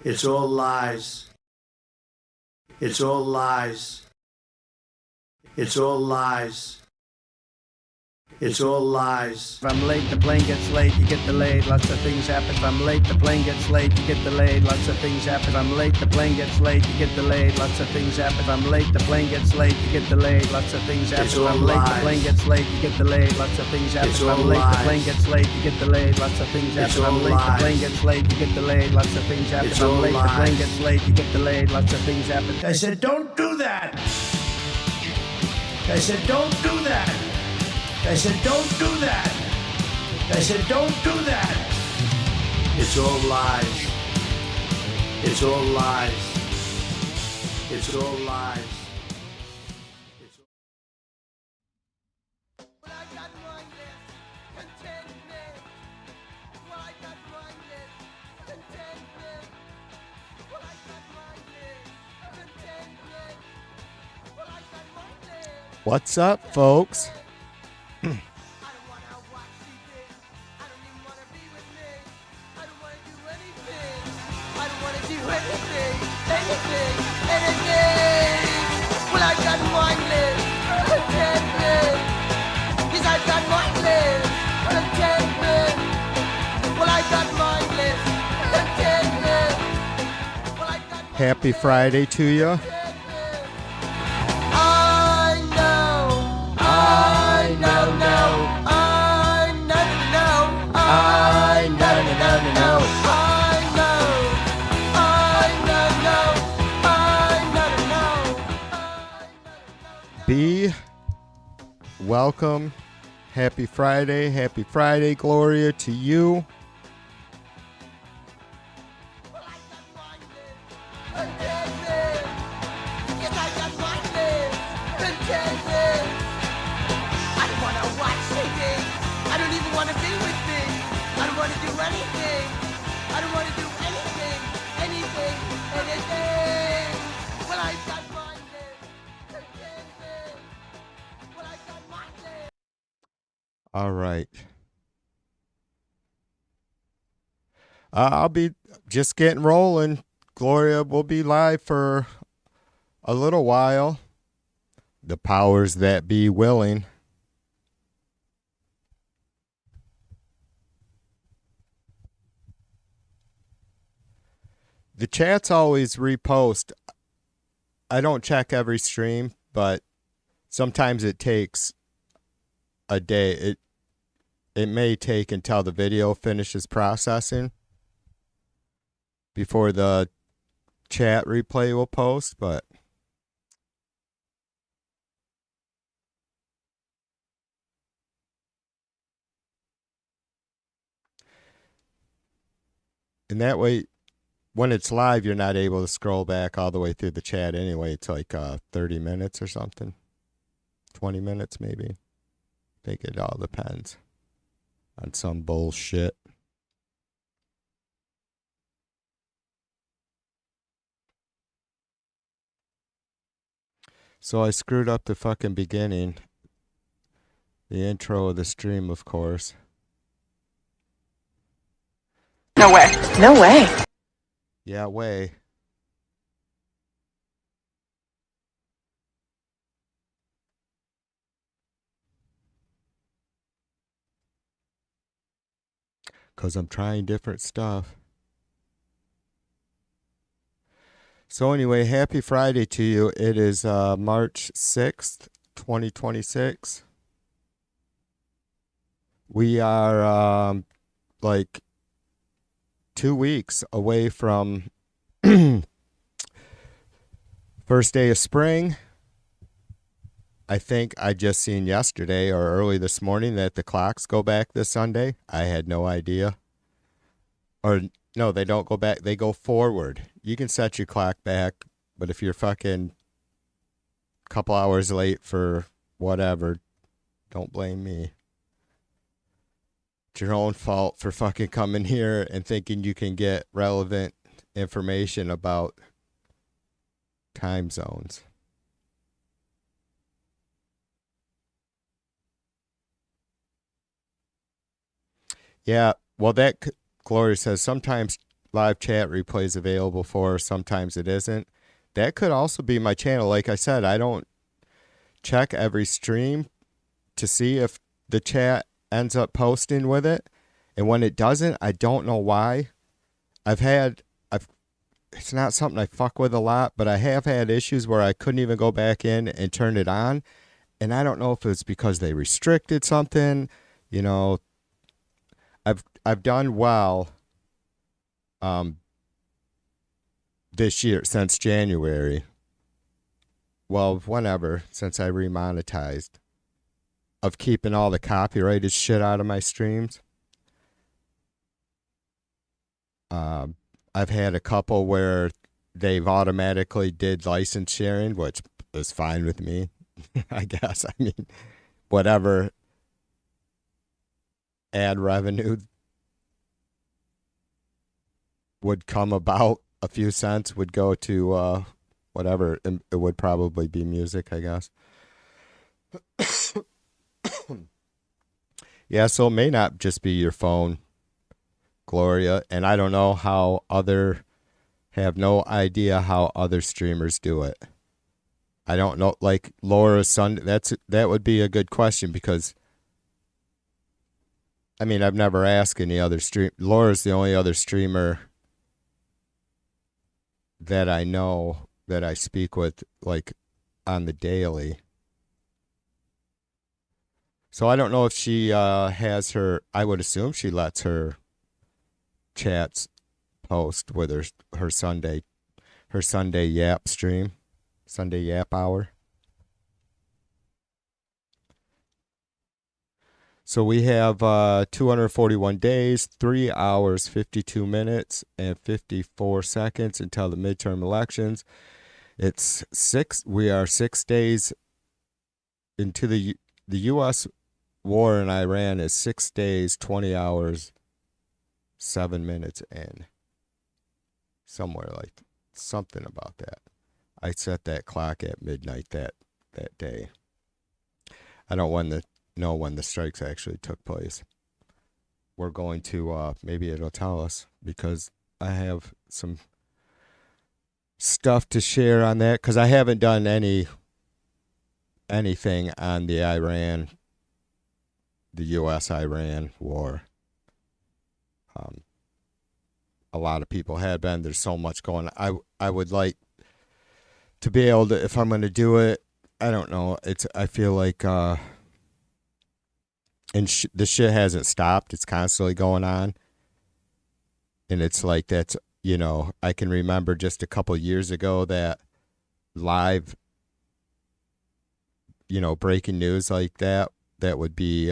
It's all lies. It's all lies. It's all lies. It's all lies. If I'm late, the plane gets late, you get delayed, lots of things happen. If I'm late, the plane gets late, you get delayed, lots of things happen. If I'm late, the plane gets late, you get delayed, lots of things happen. If I'm late, the plane gets late, you get delayed, lots of things happen. It's If all I'm late, the lies. plane gets late, you get delayed, lots of things happen. It's If I'm all late, the lies. plane gets late, you get delayed, lots of things happen. It's If I'm all late, the plane lies. gets late, you get delayed, lots of things happen. It's If I'm all late, the plane lies. gets late, you get delayed, lots of things happen. I said, don't do that. I said, don't do that. I said, don't do that. I said, don't do that. It's all lies. It's all lies. It's all lies. It's all- Well, I got mindless contentment. Well, I got mindless contentment. Well, I got mindless contentment. Well, I got mindless. What's up, folks? I don't wanna watch TV. I don't even wanna be with me. I don't wanna do anything. I don't wanna do anything. Anything. Well, I got mindless contentment. Yes, I got mindless contentment. Well, I got mindless contentment. Well, I got Happy Friday to you. I know, I know, no, I know, no, I know, no, no, I know, I know, no. B, welcome. Happy Friday. Happy Friday, Gloria, to you. Well, I got mindless contentment. Yes, I got mindless contentment. I don't wanna watch TV. I don't even wanna be with me. I don't wanna do anything. I don't wanna do anything. Well, I got mindless contentment. Well, I got mindless. All right. I'll be just getting rolling. Gloria will be live for a little while. The powers that be willing. The chats always repost. I don't check every stream, but sometimes it takes a day. It may take until the video finishes processing before the chat replay will post, but and that way when it's live you're not able to scroll back all the way through the chat anyway. It's like 30 minutes or something. 20 minutes maybe. I think it all depends on some bullshit. So I screwed up the fucking beginning. The intro of the stream, of course. No way. No way. Yeah, way. Because I'm trying different stuff. So anyway, happy Friday to you. It is March 6th, 2026. We are like 2 weeks away from first day of spring. I think I just seen yesterday or early this morning that the clocks go back this Sunday. I had no idea. Or no, they don't go back. They go forward. You can set your clock back, but if you're fucking a couple hours late for whatever, don't blame me. It's your own fault for fucking coming here and thinking you can get relevant information about time zones. Yeah, well, Gloria says sometimes live chat replays available for, sometimes it isn't. That could also be my channel. Like I said, I don't check every stream to see if the chat ends up posting with it. And when it doesn't, I don't know why. It's not something I fuck with a lot, but I have had issues where I couldn't even go back in and turn it on. And I don't know if it's because they restricted something. You know, I've done well this year, since January. Well, whenever, since I remonetized, of keeping all the copyrighted shit out of my streams. I've had a couple where they've automatically did license sharing, which is fine with me, I guess. I mean, whatever ad revenue would come about, a few cents would go to whatever. It would probably be music, I guess. Yeah, so it may not just be your phone, Gloria, and I don't know have no idea how other streamers do it. I don't know, like Laura's Sunday, that would be a good question, because I mean, I've never asked any other Laura's the only other streamer that I know that I speak with, like, on the daily. So I don't know if she has I would assume she lets her chats post with her Sunday Yap stream, Sunday Yap hour. So we have 241 days, 3 hours, 52 minutes, and 54 seconds until the midterm elections. We are 6 days into the U.S. war in Iran is 6 days, 20 hours, 7 minutes in. Somewhere like something about that. I set that clock at midnight that day. I don't know when the strikes actually took place. We're going to, maybe it'll tell us, because I have some stuff to share on that, because I haven't done anything on the U.S.-Iran war. A lot of people had been. There's so much going on. I would like to be able to, if I'm going to do it, I don't know. I feel like, and the shit hasn't stopped. It's constantly going on. And it's like, that's, you know, I can remember just a couple years ago that live, you know, breaking news like that would be,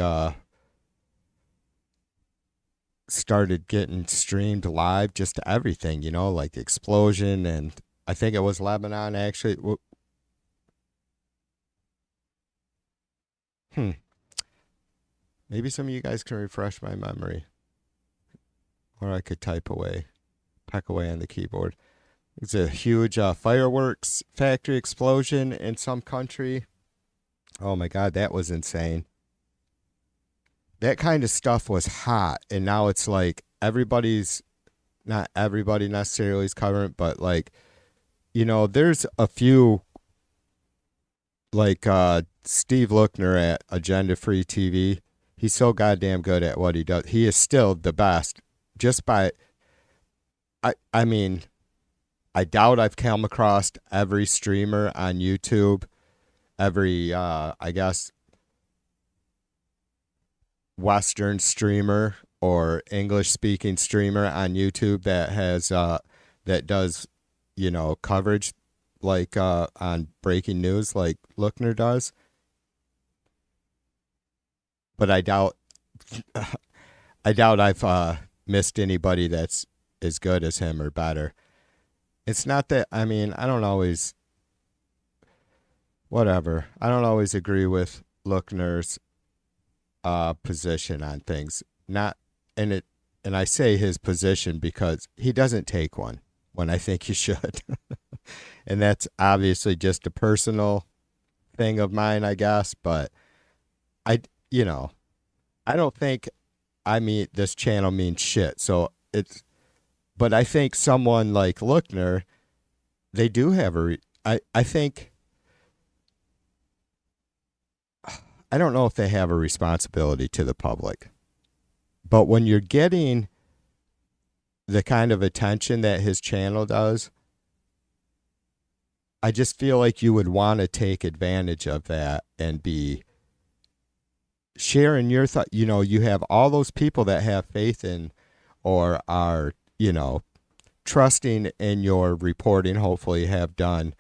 started getting streamed live just to everything, you know, like the explosion, and I think it was Lebanon actually. Maybe some of you guys can refresh my memory, or I could peck away on the keyboard. It's a huge fireworks factory explosion in some country. Oh my God, that was insane. That kind of stuff was hot, and now it's like not everybody necessarily is covering it, but like, you know, there's a few, like Steve Lookner at Agenda Free TV. He's so goddamn good at what he does. He is still the best. Just by, I mean, I doubt I've come across every streamer on YouTube, every, I guess, Western streamer or English speaking streamer on YouTube that has that does, you know, coverage like on breaking news like Lookner does. But I doubt I've missed anybody that's as good as him or better. It's not that, I mean, I don't always agree with Lookner's position on things. And I say his position because he doesn't take one when I think he should. And that's obviously just a personal thing of mine, I guess, but I don't think this channel means shit. So But I think someone like Lookner, they do have I think, I don't know if they have a responsibility to the public. But when you're getting the kind of attention that his channel does, I just feel like you would want to take advantage of that and be sharing your thought. You know, you have all those people that have faith in or are, you know, trusting in your reporting, hopefully have done,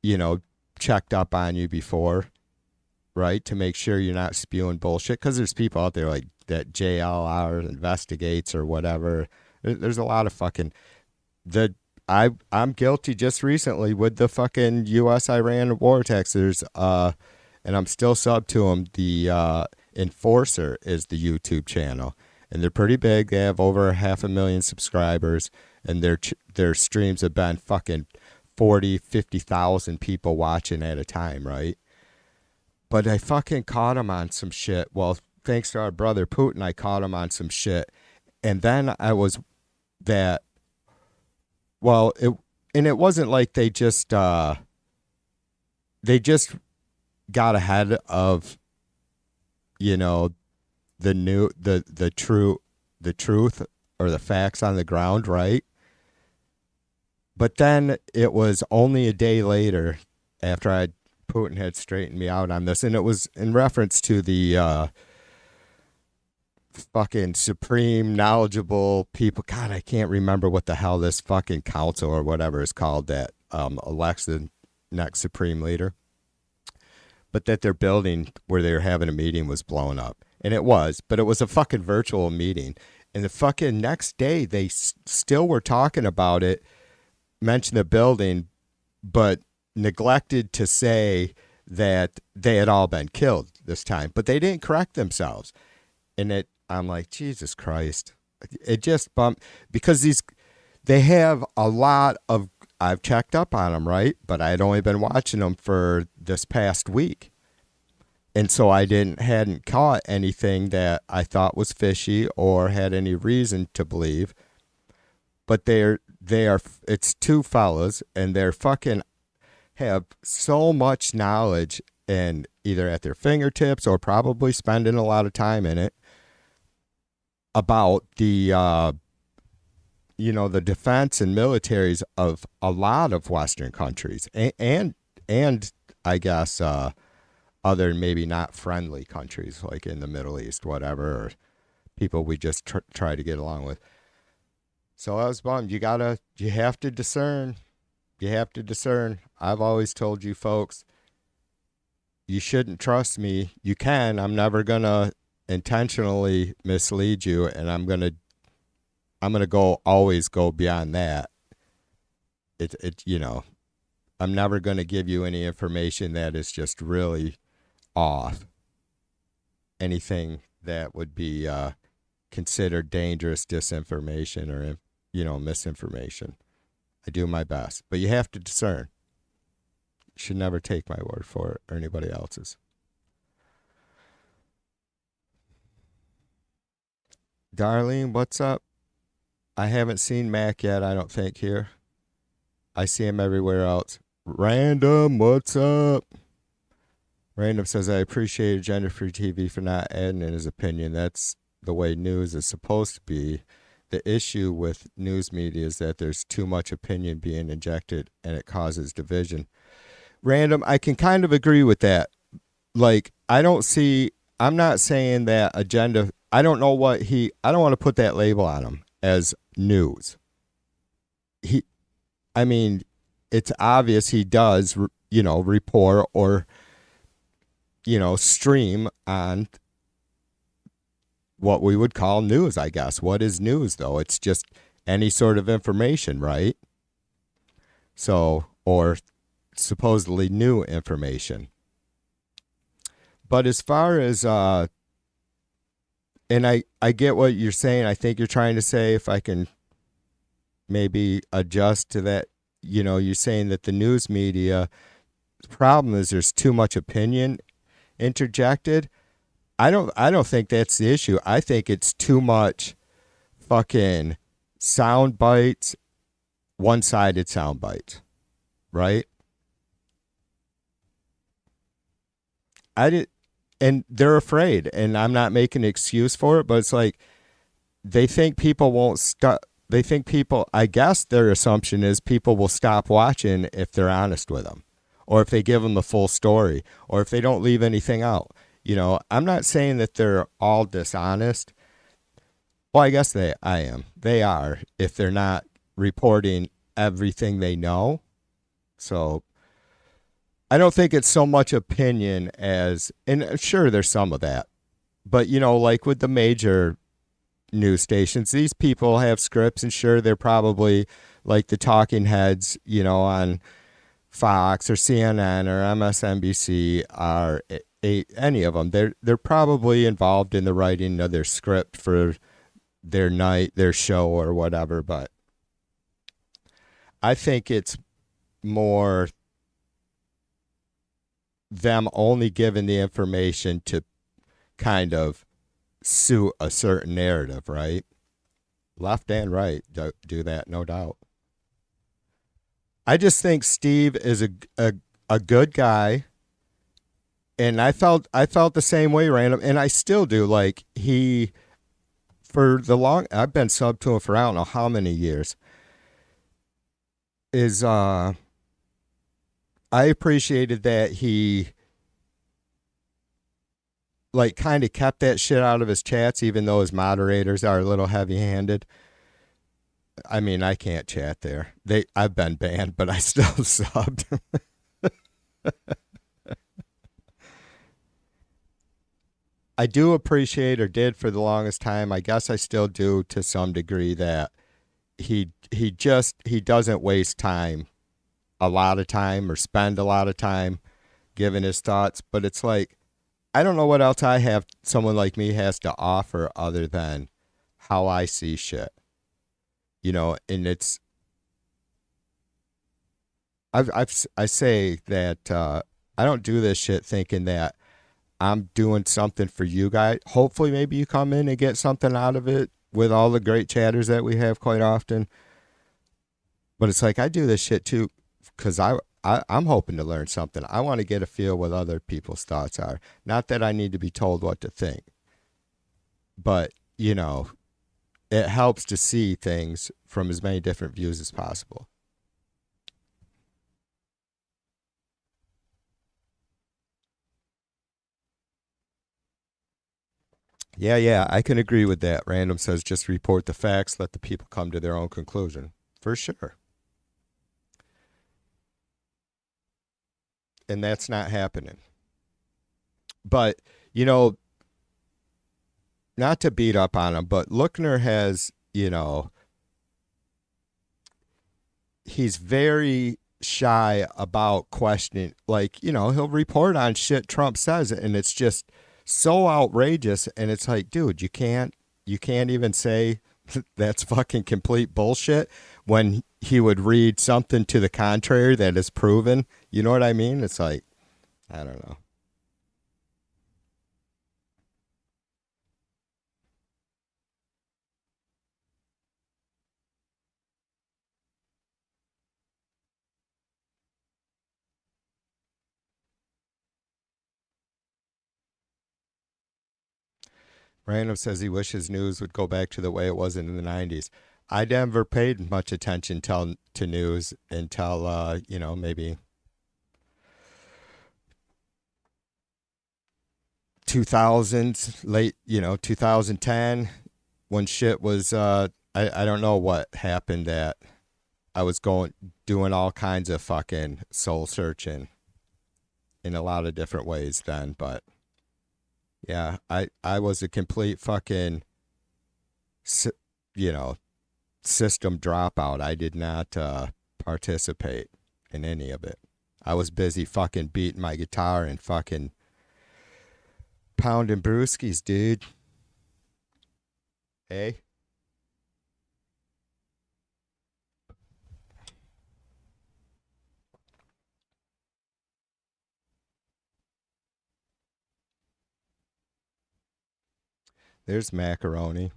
you know, checked up on you before, right? To make sure you're not spewing bullshit. Because there's people out there like that JLR investigates or whatever. There's a lot of fucking... I'm guilty just recently with the fucking U.S.-Iran war attacks. There's, and I'm still sub to them, the Enforcer is the YouTube channel. And they're pretty big. They have over 500,000 subscribers. And their streams have been fucking 40, 50,000 people watching at a time, right? But I fucking caught him on some shit. Well, thanks to our brother Putin, I caught him on some shit. And then I was that, well, it wasn't like they just got ahead of, you know, the truth or the facts on the ground, right? But then it was only a day later after Putin had straightened me out on this, and it was in reference to the fucking supreme knowledgeable people. God, I can't remember what the hell this fucking council or whatever is called that elects the next supreme leader. But that their building where they were having a meeting was blown up. And it was, but it was a fucking virtual meeting. And the fucking next day, they still were talking about it, mentioned the building, but neglected to say that they had all been killed this time. But they didn't correct themselves. And I'm like, Jesus Christ. It just bumped, because they have a lot of, I've checked up on them, right? But I had only been watching them for this past week. And so I hadn't caught anything that I thought was fishy or had any reason to believe. But it's two fellas, and they're fucking have so much knowledge, and either at their fingertips or probably spending a lot of time in it, about the the defense and militaries of a lot of Western countries, and I guess other maybe not friendly countries like in the Middle East, whatever, or people we just try to get along with. So I was bummed. You have to discern. You have to discern. I've always told you folks, you shouldn't trust me. You can. I'm never gonna intentionally mislead you, and I'm gonna always go beyond that. I'm never gonna give you any information that is just really off. Anything that would be considered dangerous disinformation or misinformation. I do my best, but you have to discern. You should never take my word for it or anybody else's. Darlene, what's up? I haven't seen Mac yet, I don't think, here. I see him everywhere else. Random, what's up? Random says, I appreciate Agenda Free TV for not adding in his opinion. That's the way news is supposed to be. The issue with news media is that there's too much opinion being injected and it causes division. Random, I can kind of agree with that. Like, I'm not saying that Agenda, I don't want to put that label on him as news. It's obvious he does, report or, stream on what we would call news, I guess. What is news, though? It's just any sort of information, right? So, or supposedly new information. But as far as, and I get what you're saying. I think you're trying to say, if I can maybe adjust to that, you're saying that the news media, the problem is there's too much opinion interjected. I don't think that's the issue. I think it's too much fucking sound bites, one-sided sound bites, right? I did, and they're afraid, and I'm not making an excuse for it, but it's like they think people won't stop. They think people, I guess their assumption is people will stop watching if they're honest with them, or if they give them the full story, or if they don't leave anything out. You know, I'm not saying that they're all dishonest. Well, I guess I am. They are if they're not reporting everything they know. So I don't think it's so much opinion as, and sure, there's some of that, but you know, like with the major news stations, these people have scripts, and sure, they're probably like the talking heads, you know, on Fox or CNN or MSNBC or any of them. They're probably involved in the writing of their script for their night, their show, or whatever. But I think it's more them only giving the information to kind of suit a certain narrative, right? Left and right do that, no doubt. I just think Steve is a good guy, and I felt the same way, random, and I still do. Like I've been sub to him for I don't know how many years. I appreciated that he like kind of kept that shit out of his chats, even though his moderators are a little heavy-handed. I mean, I can't chat there. I've been banned, but I still subbed. I do appreciate, or did for the longest time, I guess I still do to some degree, that he doesn't waste time, a lot of time, or spend a lot of time giving his thoughts. But it's like, I don't know what else someone like me has to offer other than how I see shit. You know, and it's, I say that I don't do this shit thinking that I'm doing something for you guys. Hopefully maybe you come in and get something out of it with all the great chatters that we have quite often. But it's like, I do this shit too because I'm hoping to learn something. I want to get a feel what other people's thoughts are. Not that I need to be told what to think. But, you know, it helps to see things from as many different views as possible. Yeah, I can agree with that. Random says just report the facts, let the people come to their own conclusion. For sure. And that's not happening. But, you know, not to beat up on him, but Lookner has, you know, he's very shy about questioning. Like, you know, he'll report on shit Trump says, and it's just so outrageous. And it's like, dude, you can't even say that's fucking complete bullshit when he would read something to the contrary that is proven. You know what I mean? It's like, I don't know. Random says he wishes news would go back to the way it was in the 90s. I never paid much attention to news until, you know, maybe 2000s, late, you know, 2010, when shit was, I don't know what happened, that I was doing all kinds of fucking soul searching in a lot of different ways then. But yeah, I was a complete fucking, you know, system dropout. I did not participate in any of it. I was busy fucking beating my guitar and fucking pounding brewskis, dude. Hey? There's macaroni.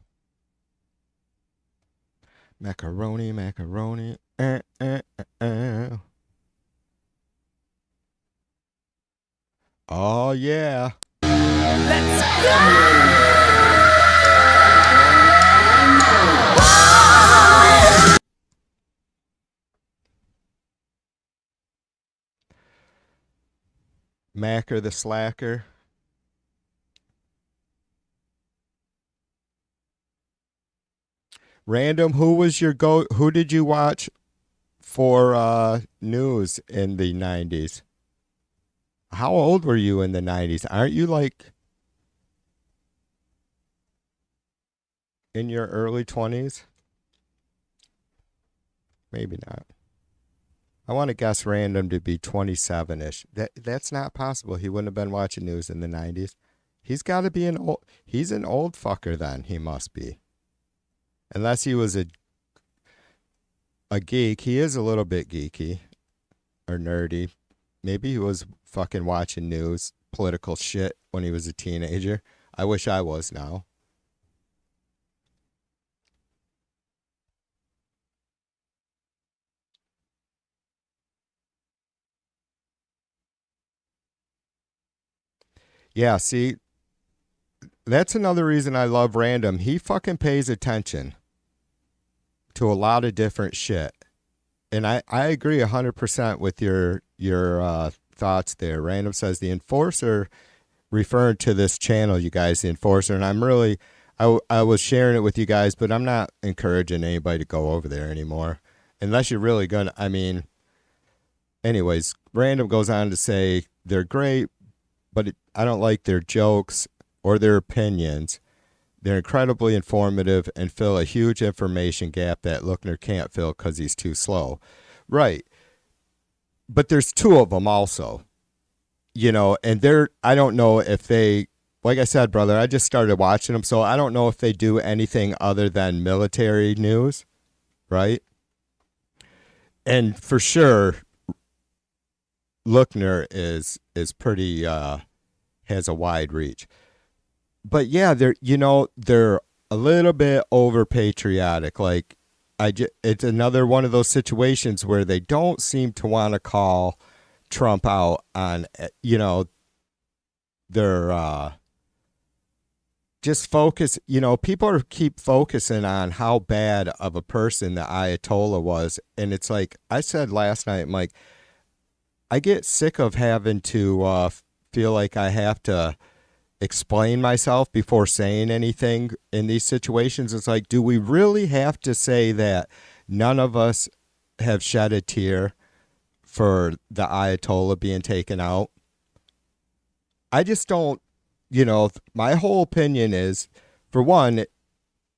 Macaroni, macaroni. Oh, yeah. Macker the slacker. Random, who did you watch for news in the 90s? How old were you in the 90s? Aren't you like in your early 20s? Maybe not. I want to guess Random to be 27-ish. That's not possible. He wouldn't have been watching news in the 90s. He's got to be he's an old fucker then. He must be. Unless he was a geek. He is a little bit geeky or nerdy. Maybe he was fucking watching news, political shit when he was a teenager. I wish I was now. Yeah, see, that's another reason I love Random. He fucking pays attention to a lot of different shit. And I agree 100% with your thoughts there. Random says the Enforcer, referring to this channel, you guys, the Enforcer, and I'm really, I was sharing it with you guys, but I'm not encouraging anybody to go over there anymore. Unless you're really going to, I mean, anyways, Random goes on to say they're great, but I don't like their jokes or their opinions. They're incredibly informative and fill a huge information gap that Lookner can't fill because he's too slow. Right. But there's two of them also, you know, and I don't know if they, like I said, brother, I just started watching them, so I don't know if they do anything other than military news, right? And for sure, Lookner is pretty, has a wide reach. But yeah, they're a little bit over patriotic. Like, it's another one of those situations where they don't seem to want to call Trump out on, you know, their, just focus, you know, people keep focusing on how bad of a person the Ayatollah was. And it's like I said last night, I'm like, I get sick of having to feel like I have to explain myself before saying anything in these situations. It's like, do we really have to say that none of us have shed a tear for the Ayatollah being taken out? I just don't, you know, my whole opinion is, for one,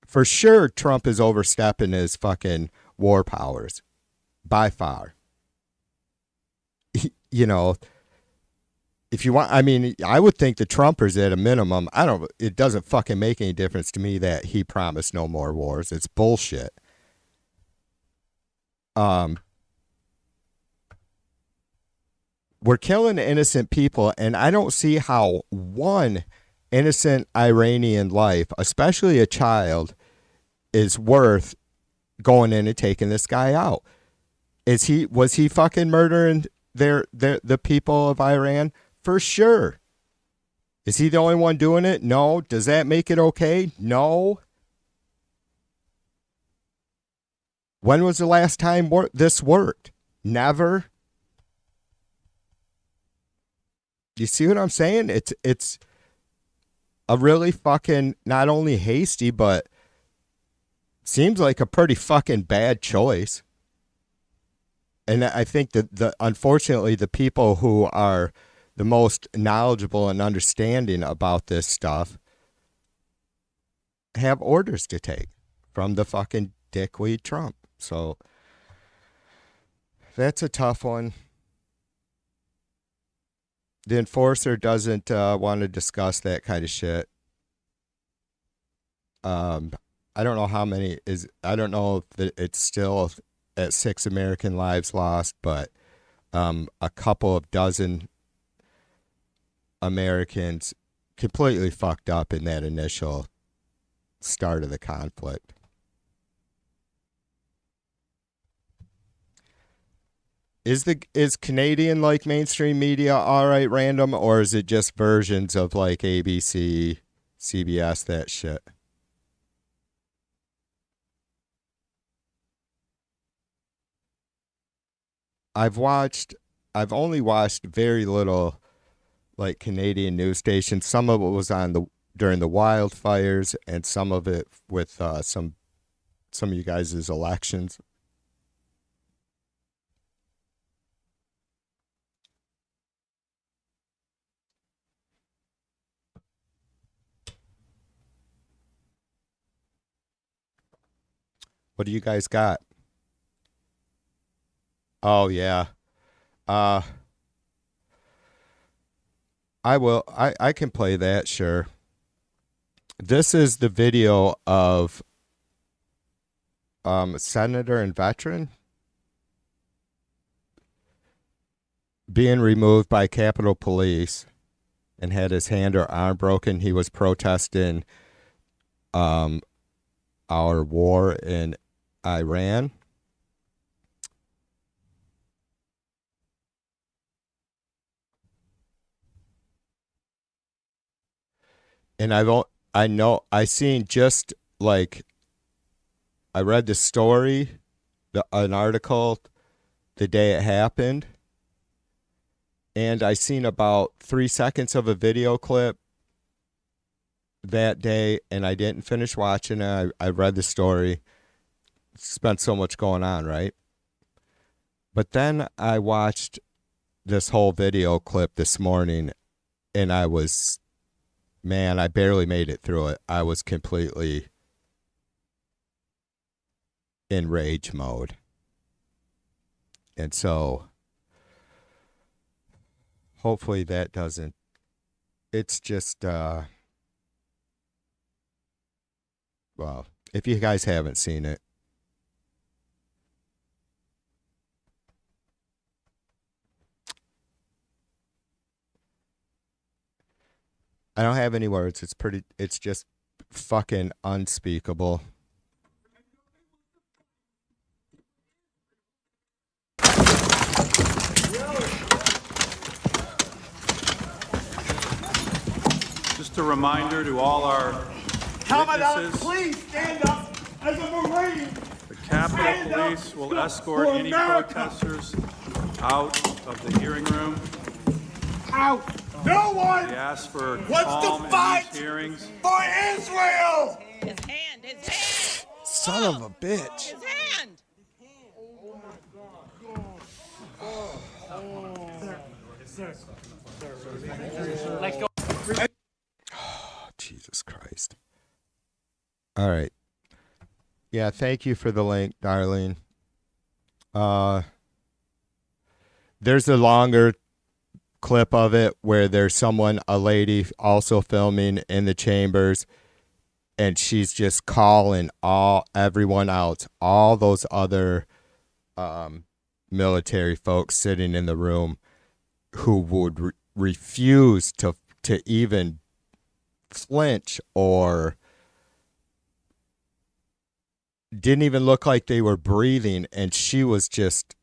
for sure Trump is overstepping his fucking war powers by far. You know, if you want, I mean, I would think the Trumpers at a minimum, it doesn't fucking make any difference to me that he promised no more wars. It's bullshit. We're killing innocent people, and I don't see how one innocent Iranian life, especially a child, is worth going in and taking this guy out. Was he fucking murdering the people of Iran? For sure. Is he the only one doing it? No. Does that make it okay? No. When was the last time this worked? Never. You see what I'm saying? It's a really fucking, not only hasty, but seems like a pretty fucking bad choice. And I think that unfortunately the people who are the most knowledgeable and understanding about this stuff have orders to take from the fucking dickweed Trump. So that's a tough one. The Enforcer doesn't want to discuss that kind of shit. I don't know how many I don't know if it's still at 6 American lives lost, but a couple of dozen Americans completely fucked up in that initial start of the conflict. Is Canadian like mainstream media all right random, or is it just versions of like ABC, CBS, that shit? I've only watched very little like Canadian news stations. Some of it was on the during the wildfires, and some of it with some of you guys' elections. What do you guys got? Oh yeah. Uh I can play that, sure. This is the video of senator and veteran being removed by Capitol Police and had his hand or arm broken. He was protesting our war in Iran. And I seen just like, I read the story, an article the day it happened, and I seen about 3 seconds of a video clip that day, and I didn't finish watching it. I read the story. Spent so much going on, right? But then I watched this whole video clip this morning, and I barely made it through it. I was completely in rage mode. And so hopefully that doesn't, it's just, well, if you guys haven't seen it, I don't have any words. It's just fucking unspeakable. Just a reminder to all our witnesses, Please stand up as a Marine. the Capitol Police will escort For any America. protesters out of the hearing room. Out. No one We ask for wants calm to in fight these hearings. for Israel. His hand, Son of a bitch. his hand. Oh, Jesus Christ. All right. Yeah, thank you for the link, Darlene. There's a longer clip of it where there's a lady also filming in the chambers, and she's just calling everyone out, all those other military folks sitting in the room who would refuse to even flinch or didn't even look like they were breathing, and she was just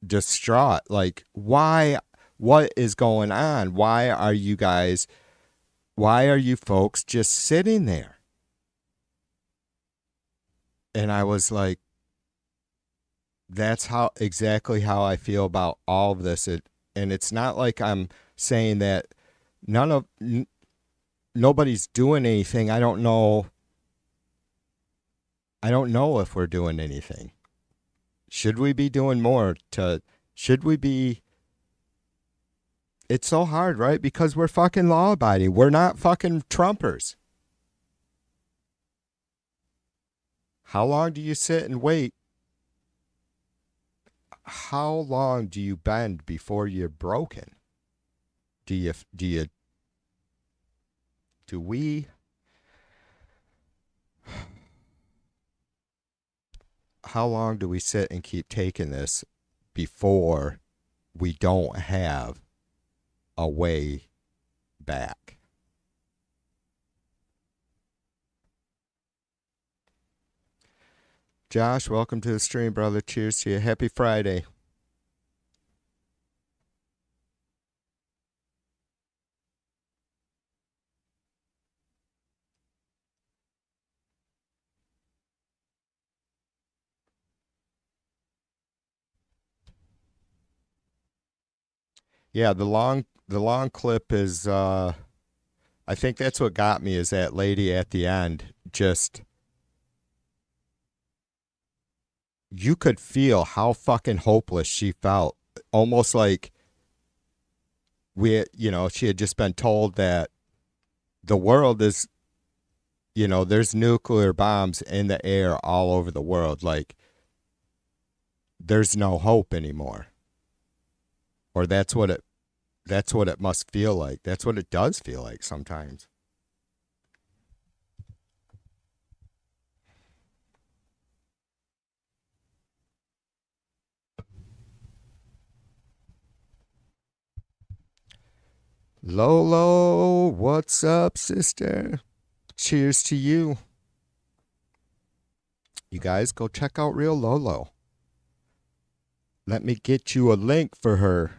distraught. Like, why? What is going on? Why are you folks just sitting there? And I was like, that's exactly how I feel about all of this. And it's not like I'm saying that nobody's doing anything. I don't know if we're doing anything. Should we be doing more it's so hard, right? Because we're fucking law abiding. We're not fucking Trumpers. How long do you sit and wait? How long do you bend before you're broken? Do we? How long do we sit and keep taking this before we don't have a way back? Josh, welcome to the stream, brother. Cheers to you. Happy Friday. Yeah, the long clip is I think that's what got me is that lady at the end. Just you could feel how fucking hopeless she felt. Almost like she had just been told that the world is, there's nuclear bombs in the air all over the world. Like, there's no hope anymore. Or that's what it must feel like. That's what it does feel like sometimes. Lolo, what's up, sister? Cheers to you. You guys go check out Real Lolo. Let me get you a link for her.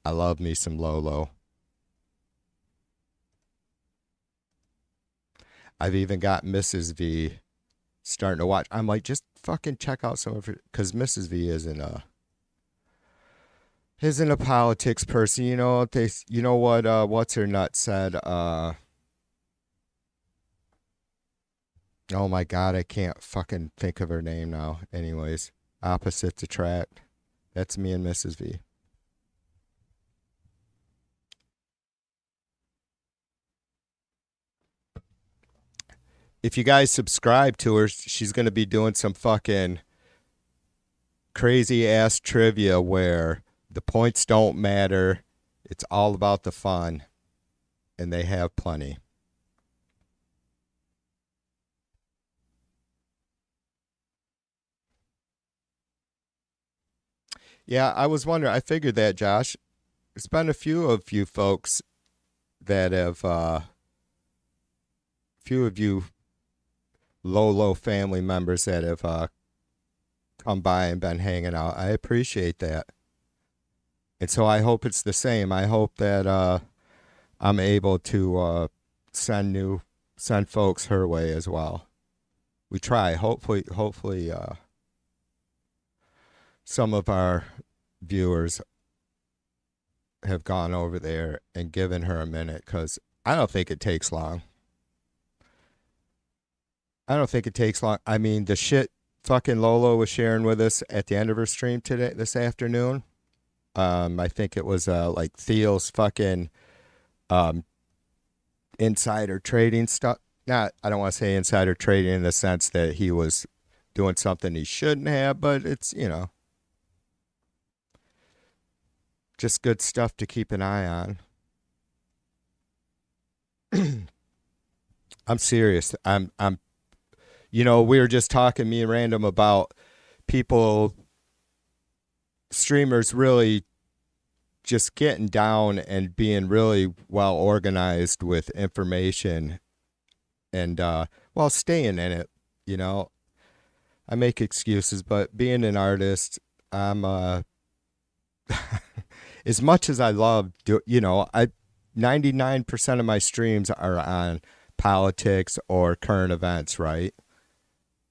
I love me some Lolo. I've even got Mrs. V starting to watch. I'm like, just fucking check out some of her, because Mrs. V isn't a politics person. You know what what's her nut said? Oh my god, I can't fucking think of her name now. Anyways, opposites attract. That's me and Mrs. V. If you guys subscribe to her, she's going to be doing some fucking crazy ass trivia where the points don't matter. It's all about the fun. And they have plenty. Yeah, I was wondering. I figured that, Josh. There's been a few of you folks that have, few of you Lolo family members that have come by and been hanging out. I appreciate that. And so I hope it's the same. I hope that I'm able to send folks her way as well. We try. Hopefully some of our viewers have gone over there and given her a minute, because I don't think it takes long. I mean, the shit fucking Lolo was sharing with us at the end of her stream this afternoon. I think it was like Thiel's fucking insider trading stuff. I don't want to say insider trading in the sense that he was doing something he shouldn't have, but it's, just good stuff to keep an eye on. I'm serious. We were just talking, me and Random, about streamers really just getting down and being really well organized with information and, staying in it, I make excuses, but being an artist, I'm, as much as I love, 99% of my streams are on politics or current events, right?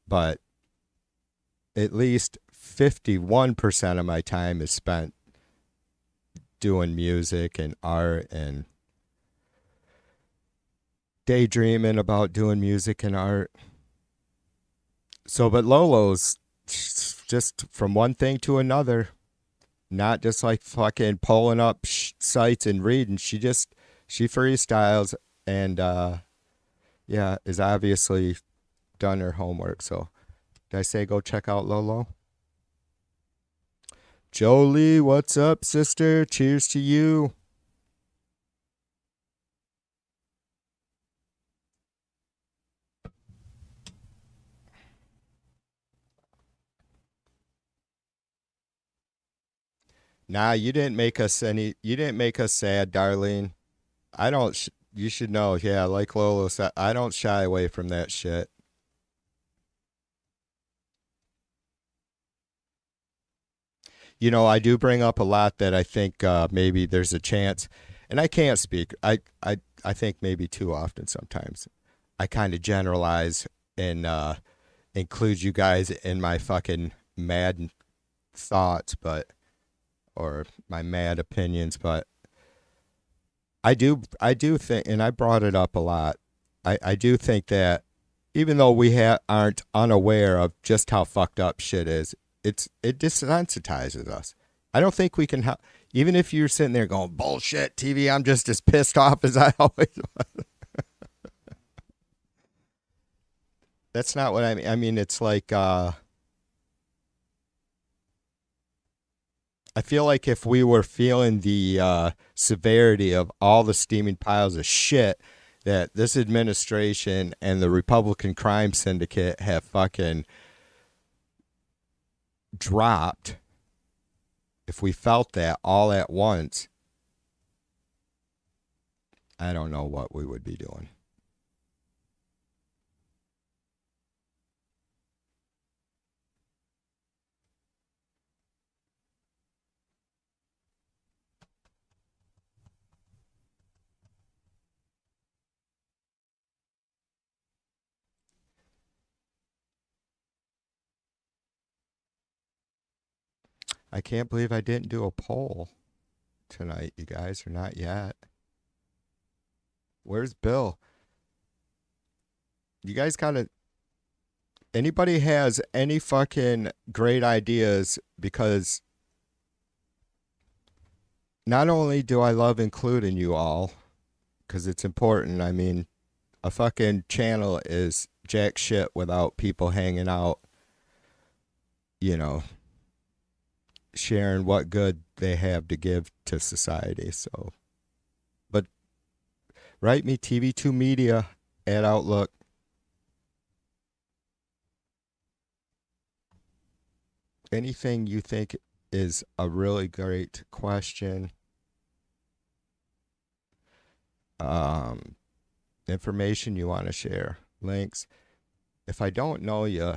But at least 51% of my time is spent doing music and art and daydreaming about doing music and art. So, but Lolo's just from one thing to another, not just like fucking pulling up sites and reading. She freestyles and, is obviously done her homework. So did I say go check out Lolo? Jolie, what's up, sister? Cheers to you. Nah, you didn't make us sad, Darlene. You should know, yeah, like Lolo said, I don't shy away from that shit. I do bring up a lot that I think maybe there's a chance, and I can't speak. I think maybe too often sometimes. I kind of generalize and include you guys in my fucking mad thoughts, or my mad opinions, but I do think, and I brought it up a lot. I do think that even though we aren't unaware of just how fucked up shit is, it desensitizes us. I don't think we can help. Even if you're sitting there going, bullshit, TV, I'm just as pissed off as I always was. That's not what I mean. I mean, it's like, I feel like if we were feeling the severity of all the steaming piles of shit that this administration and the Republican crime syndicate have fucking dropped, if we felt that all at once, I don't know what we would be doing. I can't believe I didn't do a poll tonight, you guys, or not yet. Where's Bill? You guys gotta. Anybody has any fucking great ideas? Because not only do I love including you all, because it's important. I mean, a fucking channel is jack shit without people hanging out, sharing what good they have to give to society. So, but write me TV2 Media at Outlook. Anything you think is a really great question. Information you want to share, links. If I don't know you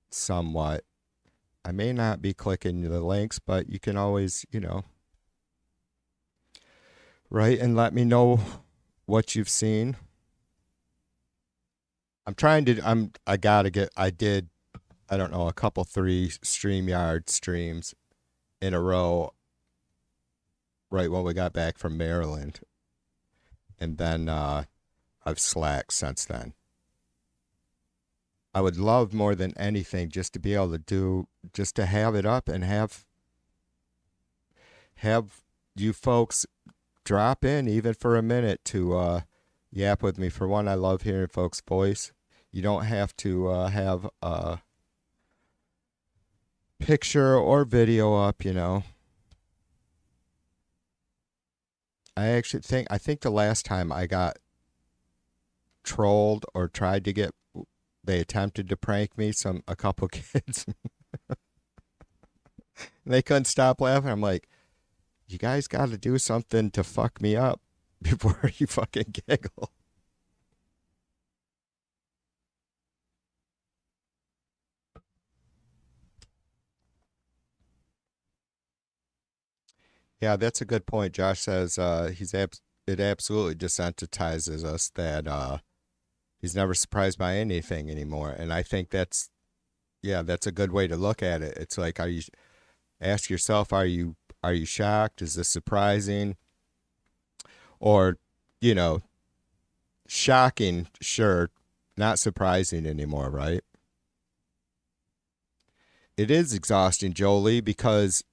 somewhat, I may not be clicking the links, but you can always, write and let me know what you've seen. I did, I don't know, a couple 3 StreamYard streams in a row right when we got back from Maryland. And then I've slacked since then. I would love more than anything just to be able to have it up and have you folks drop in even for a minute to yap with me. For one, I love hearing folks' voice. You don't have to have a picture or video up, I think the last time I got trolled or tried to get, they attempted to prank me, a couple kids. They couldn't stop laughing. I'm like, you guys got to do something to fuck me up before you fucking giggle. Yeah, that's a good point. Josh says it absolutely desensitizes us that he's never surprised by anything anymore. And I think that's a good way to look at it. It's like, ask yourself, are you shocked? Is this surprising? Or, shocking, sure, not surprising anymore, right? It is exhausting, Jolie, because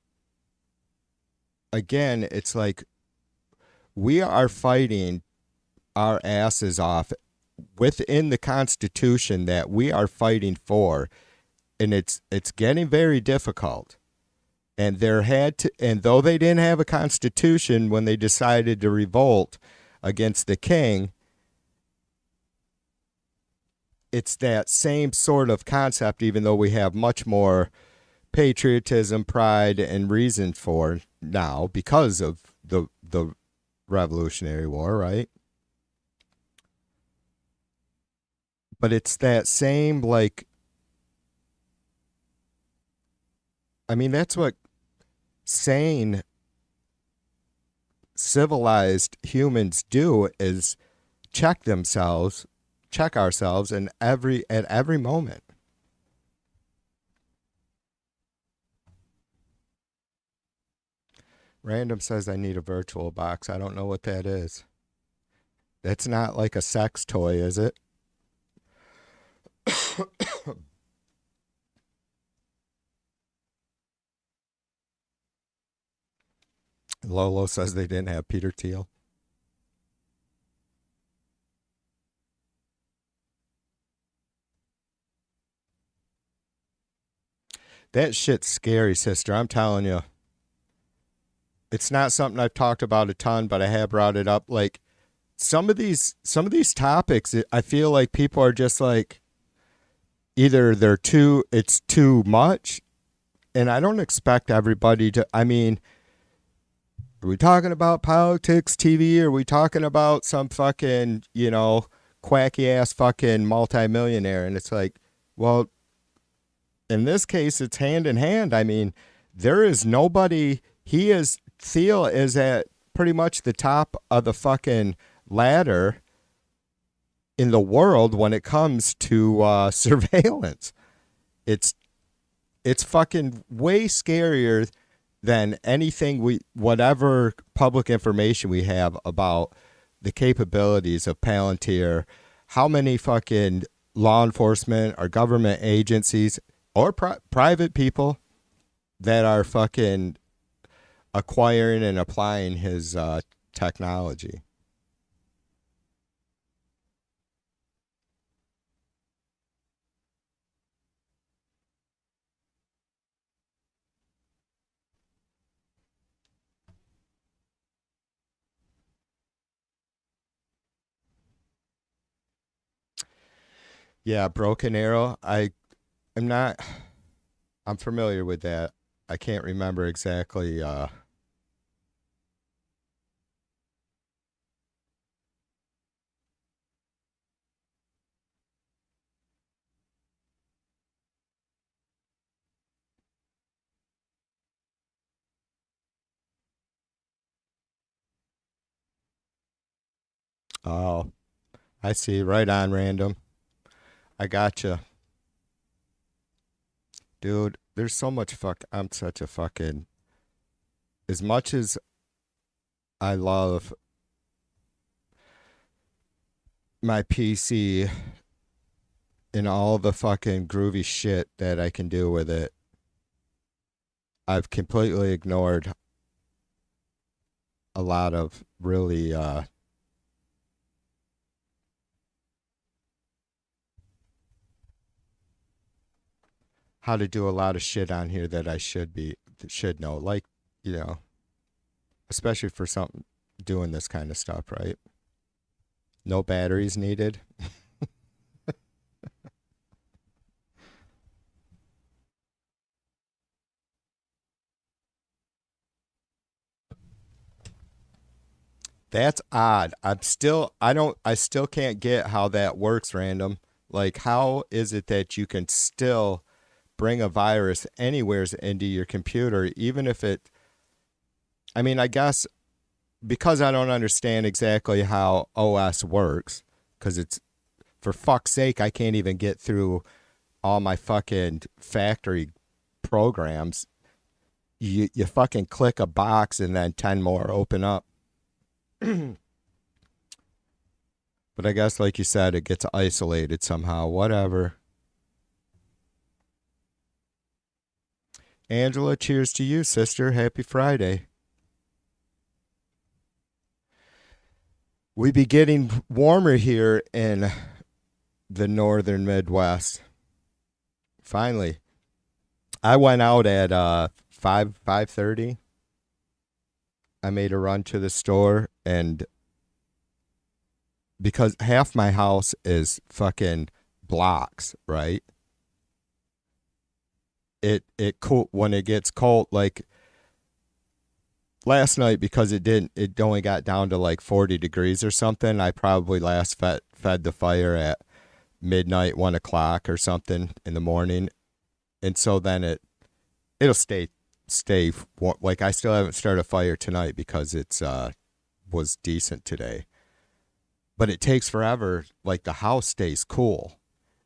again, it's like we are fighting our asses off within the Constitution that we are fighting for, and it's getting very difficult. And though they didn't have a constitution when they decided to revolt against the king, it's that same sort of concept, even though we have much more patriotism, pride, and reason for now because of the Revolutionary War, right? But it's that same, that's what sane, civilized humans do, is check themselves check ourselves at every moment. Random says I need a virtual box. I don't know what that is. That's not like a sex toy, is it? Lolo says they didn't have Peter Thiel. That shit's scary, sister. I'm telling you. It's not something I've talked about a ton, but I have brought it up. Like some of these topics, I feel like people are just like either it's too much, and I don't expect everybody to. I mean, are we talking about politics, TV? Or are we talking about some fucking, quacky ass fucking multimillionaire? And it's like, well, in this case, it's hand in hand. I mean, there is nobody. Thiel is at pretty much the top of the fucking ladder in the world when it comes to surveillance. It's fucking way scarier than anything whatever public information we have about the capabilities of Palantir, how many fucking law enforcement or government agencies or private people that are fucking acquiring and applying his technology. Yeah, Broken Arrow. I'm familiar with that. I can't remember exactly. Oh, I see. Right on, Random. I gotcha. Dude, there's so much I'm such a fucking. As much as I love my PC and all the fucking groovy shit that I can do with it, I've completely ignored a lot of really how to do a lot of shit on here that I should know, like, especially for something doing this kind of stuff, right? No batteries needed. That's odd. I still can't get how that works, Random. Like, how is it that you can still bring a virus anywhere into your computer, even if I guess because I don't understand exactly how OS works, because it's, for fuck's sake, I can't even get through all my fucking factory programs. You fucking click a box and then 10 more open up. But I guess, like you said, it gets isolated somehow. Whatever. Angela, cheers to you, sister. Happy Friday. We be getting warmer here in the northern Midwest. Finally. I went out at 5:30. I made a run to the store, and because half my house is fucking blocks, right? It cool when it gets cold, like last night, because it only got down to like 40 degrees or something. I probably last fed the fire at midnight, 1 o'clock or something in the morning, and so then it'll stay warm. Like, I still haven't started a fire tonight because it's was decent today. but it takes forever. Like the house stays cool.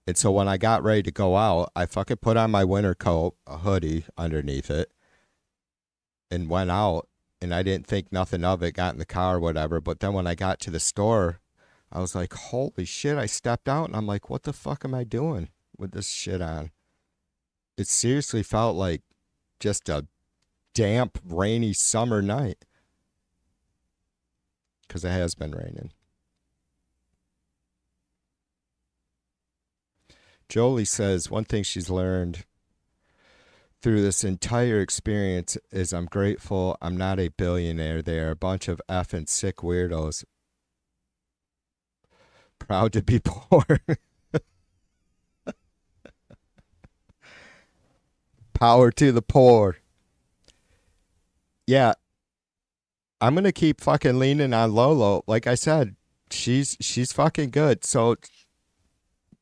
And so when I got ready to go out, I fucking put on my winter coat, a hoodie underneath it, and went out. And I didn't think nothing of it, got in the car or whatever. But then when I got to the store, I was like, holy shit, I stepped out and I'm like, what the fuck am I doing with this shit on? It seriously felt like just a damp, rainy summer night. Because it has been raining. Jolie says one thing she's learned through this entire experience is I'm grateful I'm not a billionaire. They are a bunch of effing sick weirdos. Proud to be poor. Power to the poor. Yeah. I'm going to keep fucking leaning on Lolo. Like I said, she's fucking good. So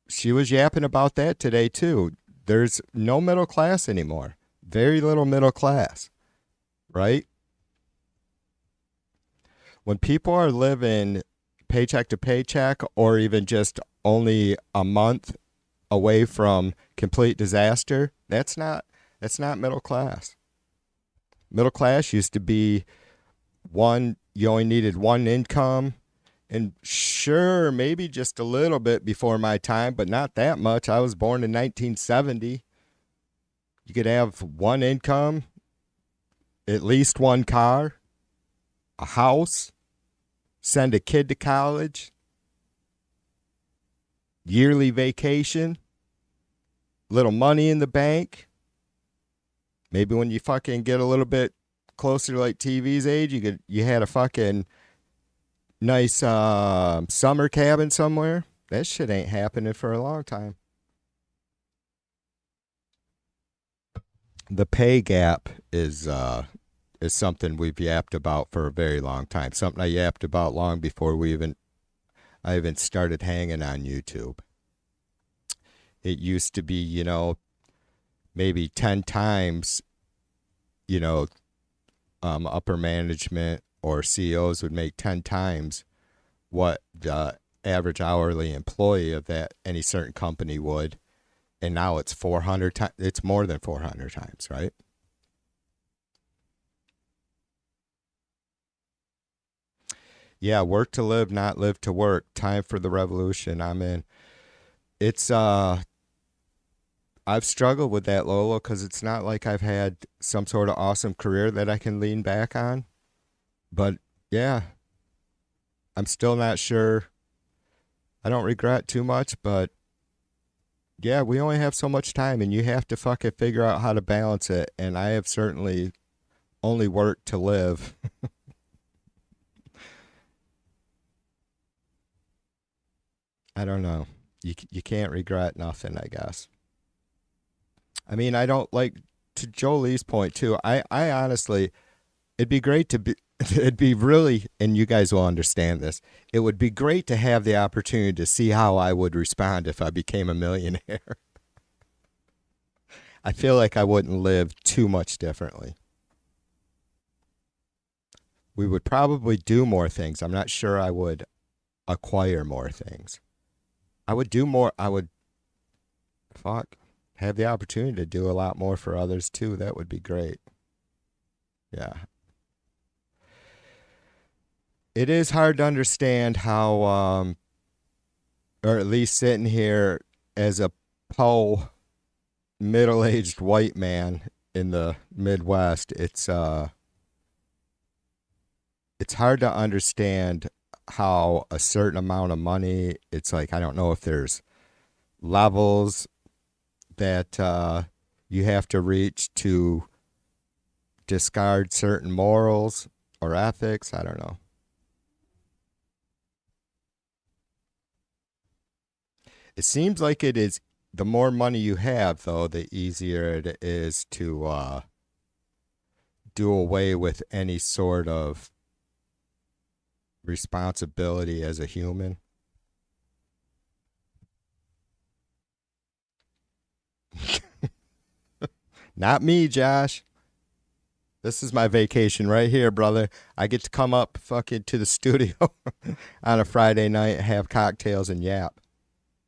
she was yapping about that today too. There's no middle class anymore. Very little middle class, right? When people are living paycheck to paycheck or even just only a month away from complete disaster, that's not middle class. Middle class used to be you only needed one income. And sure, maybe just a little bit before my time, but not that much. I was born in 1970. You could have one income, at least one car, a house, send a kid to college, yearly vacation, little money in the bank. Maybe when you fucking get a little bit closer to like TV's age, you had a fucking nice summer cabin somewhere. That shit ain't happening for a long time. The pay gap is something we've yapped about for a very long time. Something I yapped about long before I even started hanging on YouTube. It used to be, maybe 10 times, upper management or CEOs would make 10 times what the average hourly employee of any certain company would. And now it's 400 times. It's more than 400 times, right? Yeah, work to live, not live to work. Time for the revolution. I'm in. It's I've struggled with that, Lolo, because it's not like I've had some sort of awesome career that I can lean back on. But yeah, I'm still not sure. I don't regret too much, but yeah, we only have so much time and you have to fucking figure out how to balance it. And I have certainly only worked to live. I don't know. You can't regret nothing, I guess. I mean, I don't like, to Jolie's point too. I honestly, it'd be great to be, it'd be really, and you guys will understand this, it would be great to have the opportunity to see how I would respond if I became a millionaire. I feel like I wouldn't live too much differently. We would probably do more things. I'm not sure I would acquire more things. I would do more, have the opportunity to do a lot more for others too. That would be great. Yeah. It is hard to understand how, or at least sitting here as a middle-aged white man in the Midwest, it's hard to understand how a certain amount of money, it's like, I don't know if there's levels that you have to reach to discard certain morals or ethics. I don't know. It seems like it is, the more money you have, though, the easier it is to do away with any sort of responsibility as a human. Not me, Josh. This is my vacation right here, brother. I get to come up fucking to the studio on a Friday night, have cocktails and yap.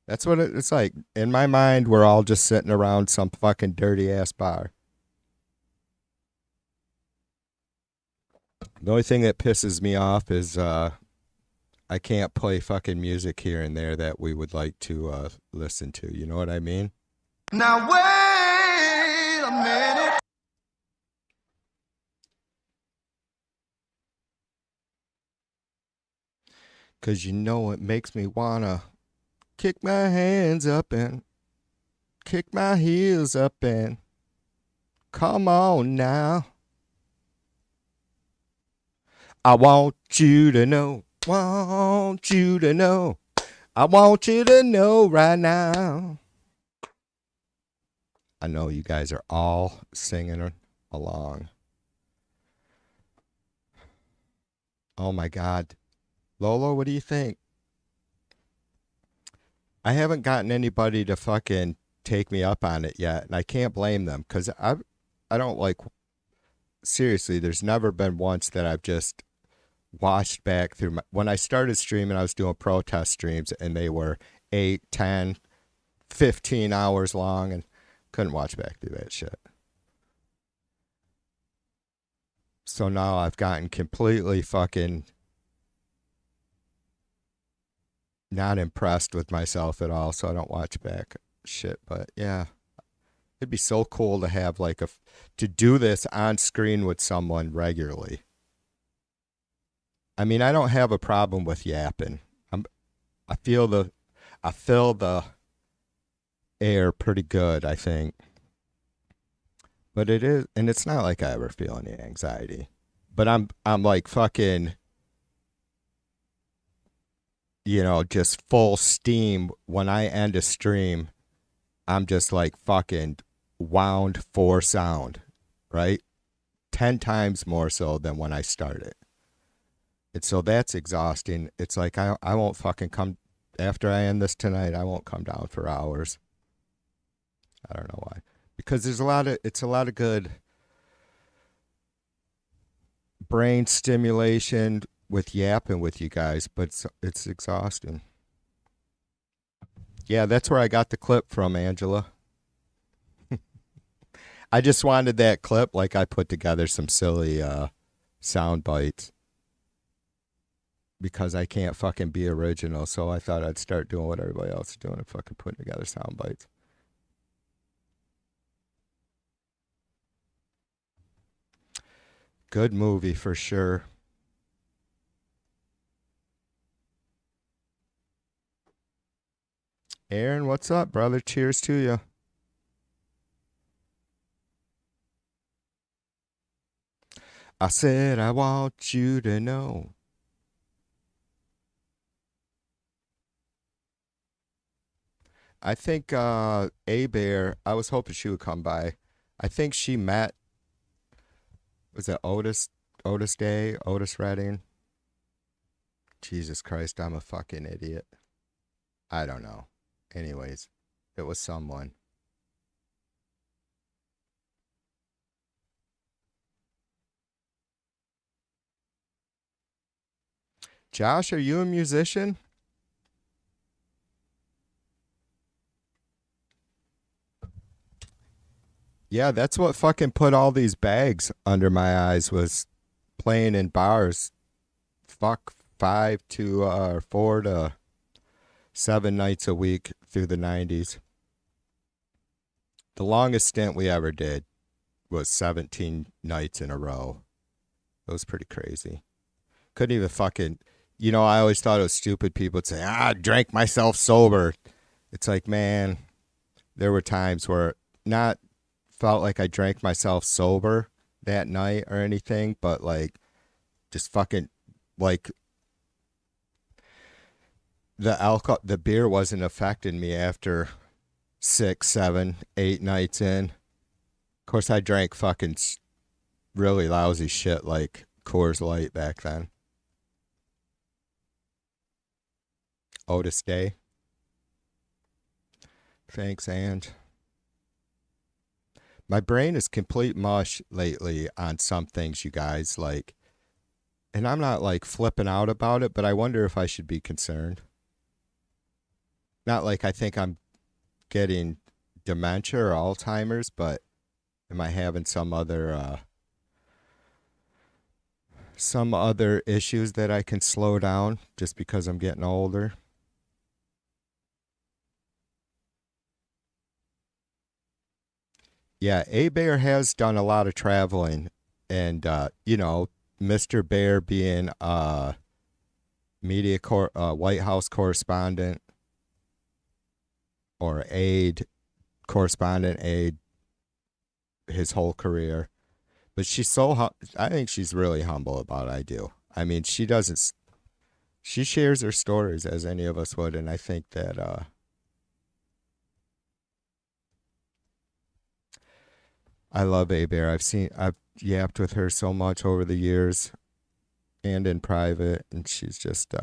That's what it's like. In my mind, we're all just sitting around some fucking dirty ass bar. The only thing that pisses me off is I can't play fucking music here and there that we would like to listen to. You know what I mean? Now wait a minute. Because you know it makes me want to kick my hands up and kick my heels up and come on now. I want you to know, want you to know, I want you to know right now. I know you guys are all singing along. Oh my God. Lolo, what do you think? I haven't gotten anybody to fucking take me up on it yet, and I can't blame them because I don't like, seriously, there's never been once that I've just watched back through when I started streaming, I was doing protest streams and they were 8, 10, 15 hours long and couldn't watch back through that shit. So now I've gotten completely fucking not impressed with myself at all, so I don't watch back shit. But yeah, it'd be so cool to have like to do this on screen with someone regularly. I mean, I don't have a problem with yapping. I fill the air pretty good, I think. But it is, and it's not like I ever feel any anxiety. But I'm like fucking, you know, just full steam when I end a stream. I'm just like fucking wound for sound, right? 10 times more so than when I started. And so that's exhausting. It's like I won't fucking come after I end this tonight. I won't come down for hours. I don't know why. Because it's a lot of good brain stimulation with yapping with you guys, but it's exhausting. Yeah, that's where I got the clip from, Angela. I just wanted that clip, like I put together some silly sound bites. Because I can't fucking be original, so I thought I'd start doing what everybody else is doing and fucking putting together sound bites. Good movie for sure. Aaron, what's up, brother? Cheers to you. I said I want you to know. I think A-Bear, I was hoping she would come by. I think she met, was it Otis Day, Otis Redding? Jesus Christ, I'm a fucking idiot. I don't know. Anyways, it was someone. Josh, are you a musician? Yeah, that's what fucking put all these bags under my eyes was playing in bars. Fuck 4 to 7 nights a week through the 90s. The longest stint we ever did was 17 nights in a row. It was pretty crazy. Couldn't even fucking, you know, I always thought it was stupid people would say, I drank myself sober. It's like, man, there were times where not felt like I drank myself sober that night or anything, but like just fucking like the beer wasn't affecting me after 6, 7, 8 nights in. Of course, I drank fucking really lousy shit like Coors Light back then. Otis Day. Thanks, and My brain is complete mush lately on some things, you guys. Like, and I'm not like flipping out about it, but I wonder if I should be concerned. Not like I think I'm getting dementia or Alzheimer's, but am I having some other issues that I can slow down just because I'm getting older? Yeah, A Bear has done a lot of traveling, and Mr. Bear being White House correspondent or aide, correspondent aide, his whole career. But I think she's really humble about it. I do. I mean, she shares her stories as any of us would, and I think that I love A Bear. I've yapped with her so much over the years and in private, and she's just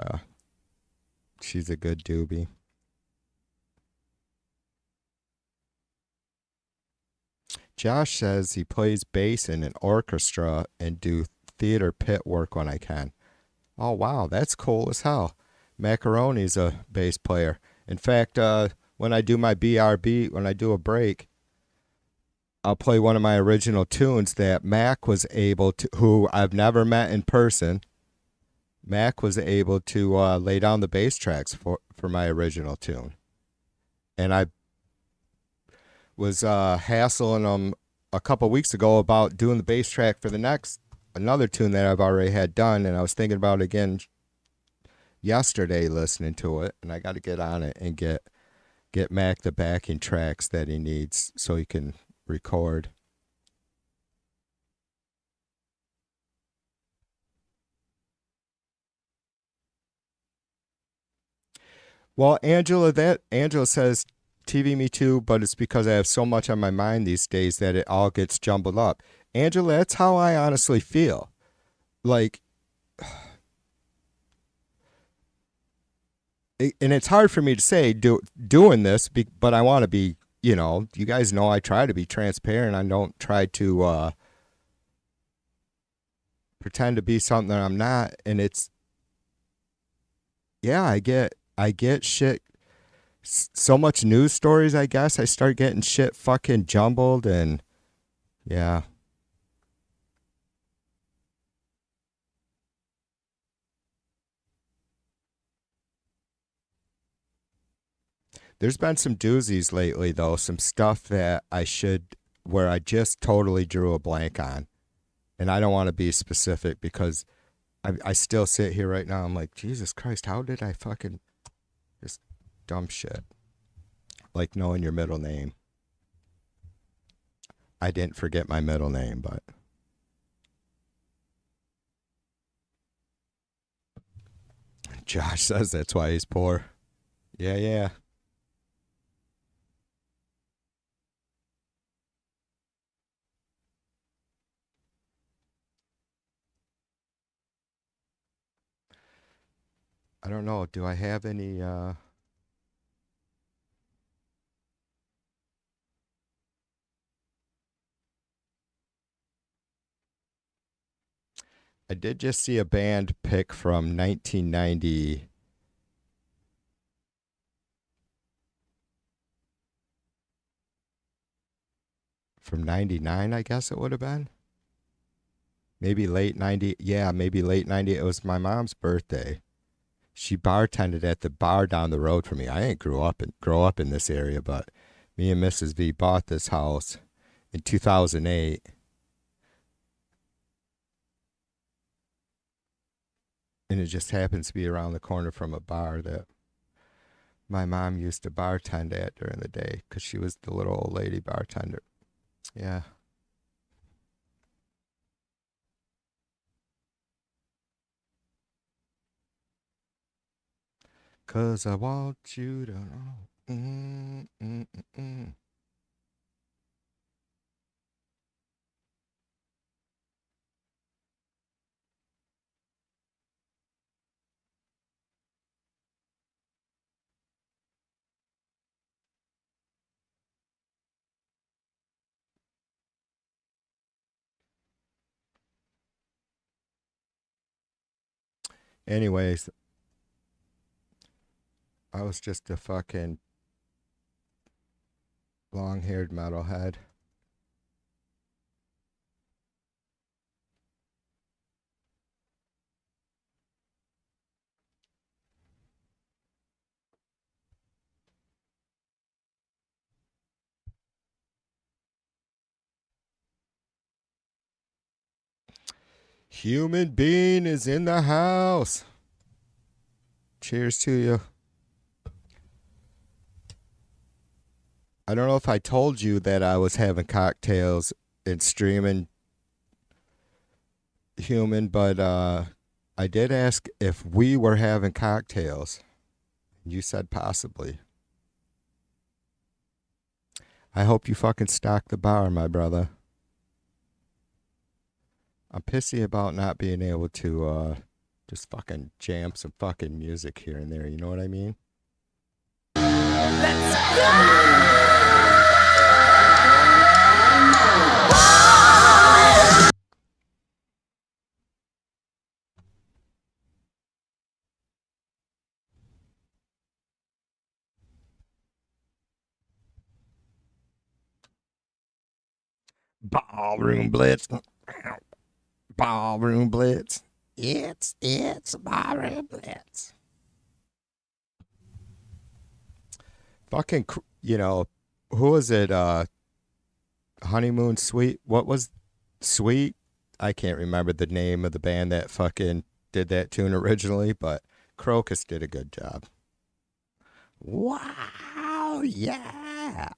she's a good doobie. Josh says he plays bass in an orchestra and do theater pit work when I can. Oh wow, that's cool as hell. Macaroni's a bass player. In fact, when I do my BRB, when I do a break, I'll play one of my original tunes that Mac was able to, who I've never met in person. Mac was able to lay down the bass tracks for my original tune. And I was hassling him a couple weeks ago about doing the bass track for another tune that I've already had done, and I was thinking about it again yesterday listening to it, and I got to get on it and get Mac the backing tracks that he needs so he can record. Well, Angela says TV me too, but it's because I have so much on my mind these days that it all gets jumbled up. Angela, that's how I honestly feel. Like, and it's hard for me to say doing this, but I want to be, you guys know I try to be transparent. I don't try to pretend to be something that I'm not. And it's, yeah, I get shit. So much news stories, I guess. I start getting shit fucking jumbled, and yeah. There's been some doozies lately, though. Some stuff that where I just totally drew a blank on. And I don't want to be specific because I still sit here right now. I'm like, Jesus Christ, how did I fucking just dumb shit? Like knowing your middle name. I didn't forget my middle name, but. Josh says that's why he's poor. Yeah. I don't know. Do I have any I did just see a band pick from 1990. From 99, I guess it would have been. Maybe late 90. Yeah, maybe late 90. It was my mom's birthday. She bartended at the bar down the road from me. I didn't grow up in this area, but me and Mrs. V bought this house in 2008. And it just happens to be around the corner from a bar that my mom used to bartend at during the day because she was the little old lady bartender. Yeah. Cause I want you to know. Mm, mm, mm, mm. Anyways, I was just a fucking long-haired metalhead. Human being is in the house. Cheers to you. I don't know if I told you that I was having cocktails and streaming Human, but I did ask if we were having cocktails. You said possibly. I hope you fucking stock the bar, my brother. I'm pissy about not being able to just fucking jam some fucking music here and there, you know what I mean? Ballroom Blitz. Ballroom Blitz. It's Ballroom Blitz. Fucking, you know, who was it? Honeymoon Suite. What was Sweet? I can't remember the name of the band that fucking did that tune originally, but Crocus did a good job. Wow, yeah.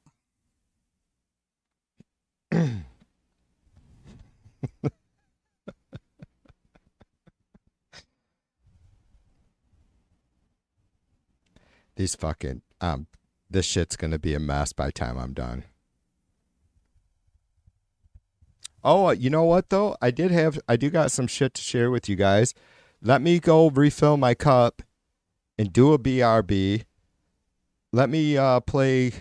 These fucking, this shit's gonna be a mess by the time I'm done. Oh, you know what though? I do got some shit to share with you guys. Let me go refill my cup and do a BRB. Let me play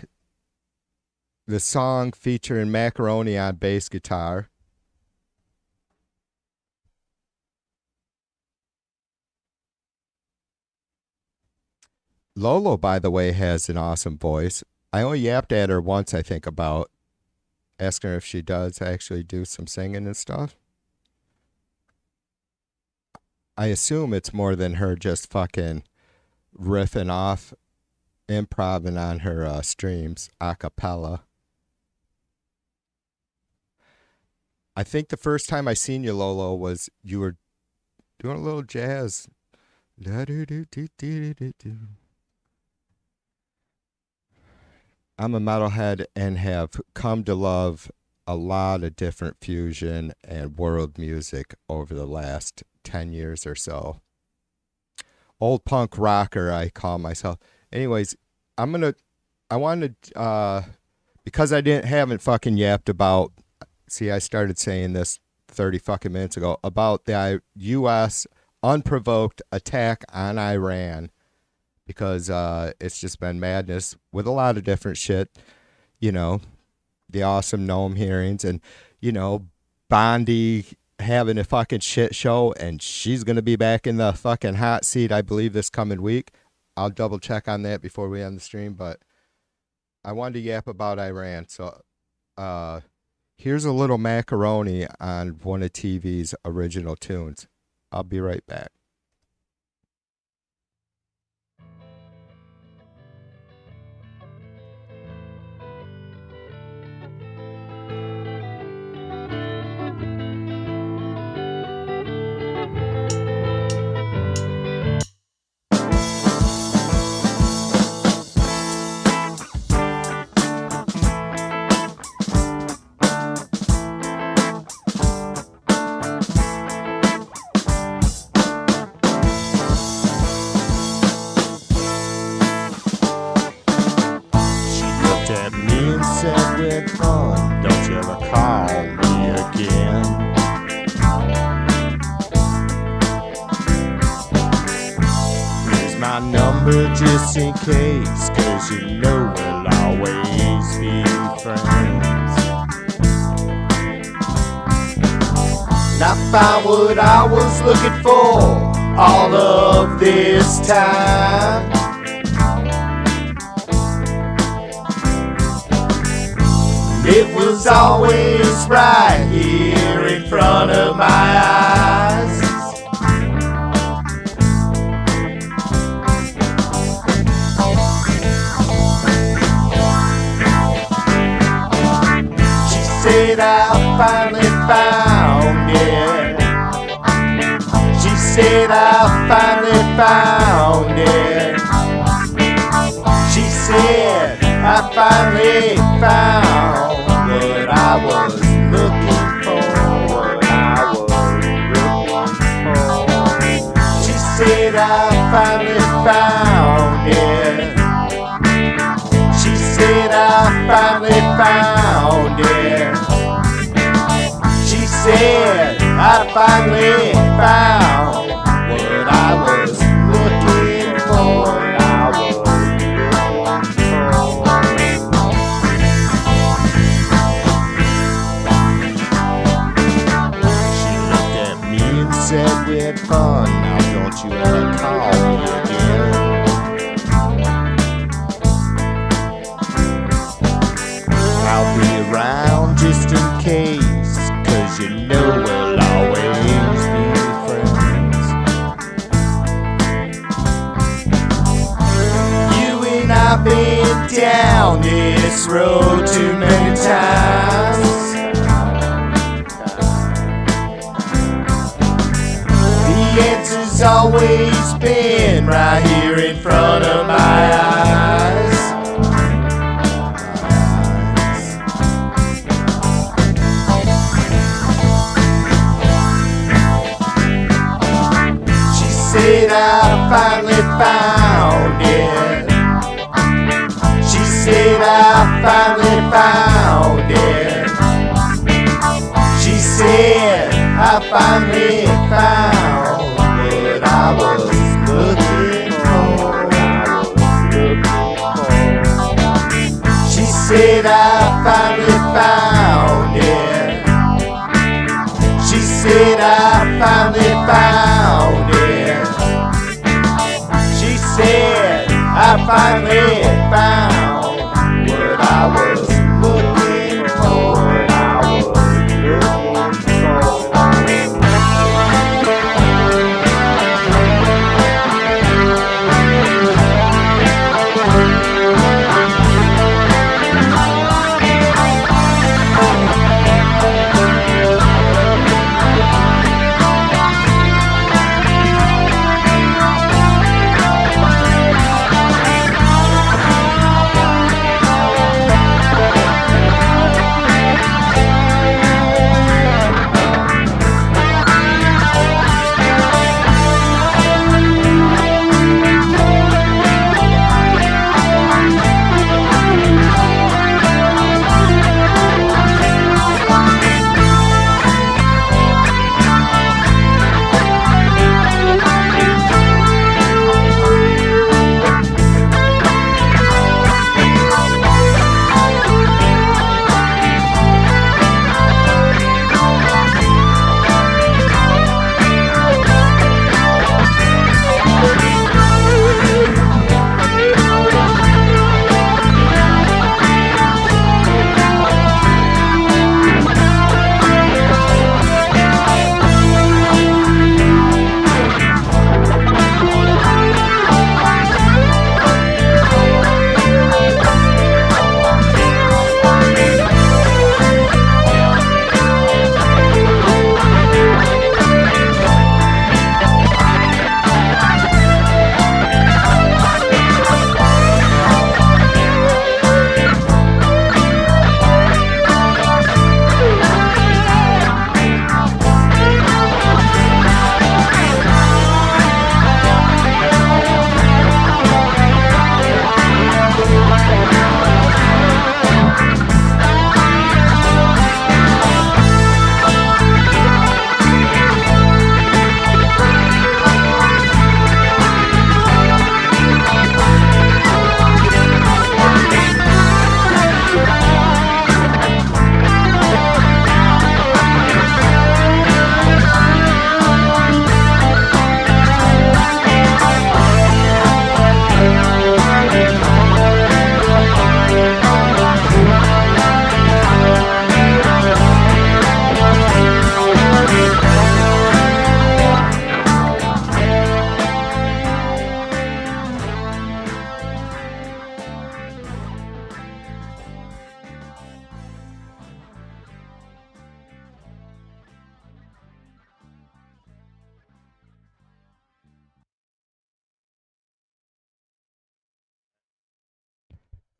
the song featuring Macaroni on bass guitar. Lolo, by the way, has an awesome voice. I only yapped at her once, I think, about asking her if she does actually do some singing and stuff. I assume it's more than her just fucking riffing off, improvising on her streams, a cappella. I think the first time I seen you, Lolo, was you were doing a little jazz. I'm a metalhead and have come to love a lot of different fusion and world music over the last 10 years or so. Old punk rocker, I call myself. Anyways, I wanted, because I haven't fucking yapped about, see, I started saying this 30 fucking minutes ago, about the U.S. unprovoked attack on Iran. Because it's just been madness with a lot of different shit, you know, the awesome Gnome hearings and, you know, Bondi having a fucking shit show and she's going to be back in the fucking hot seat, I believe, this coming week. I'll double check on that before we end the stream, but I wanted to yap about Iran. So here's a little Macaroni on one of TV's original tunes. I'll be right back. Said we're gone, don't you ever call me again. Here's my number just in case, 'cause you know we'll always be friends. And I found what I was looking for, all of this time. It was always right here in front of my eyes. She said I finally found it. She said I finally found it. She said I finally found what I was looking for. What I was looking for. She said I finally found it. She said I finally found it. She said I finally found what I was looking for. Said we had fun, now don't you ever call me again. I'll be around just in case, 'cause you know we'll always be friends. You and I've been down this road too many times. The answer's always been right here in front of my eyes. She said I finally found it. She said I finally found it. She said I finally found what I was looking for. She said I finally found it. She said I finally found it. She said I finally found what I was looking for.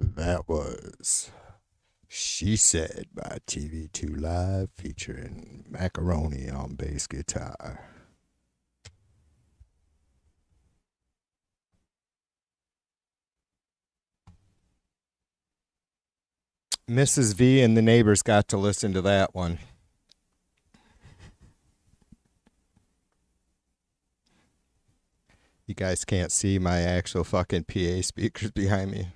That was She Said by TV2 Live featuring Macaroni on bass guitar. Mrs. V and the neighbors got to listen to that one. You guys can't see my actual fucking PA speakers behind me.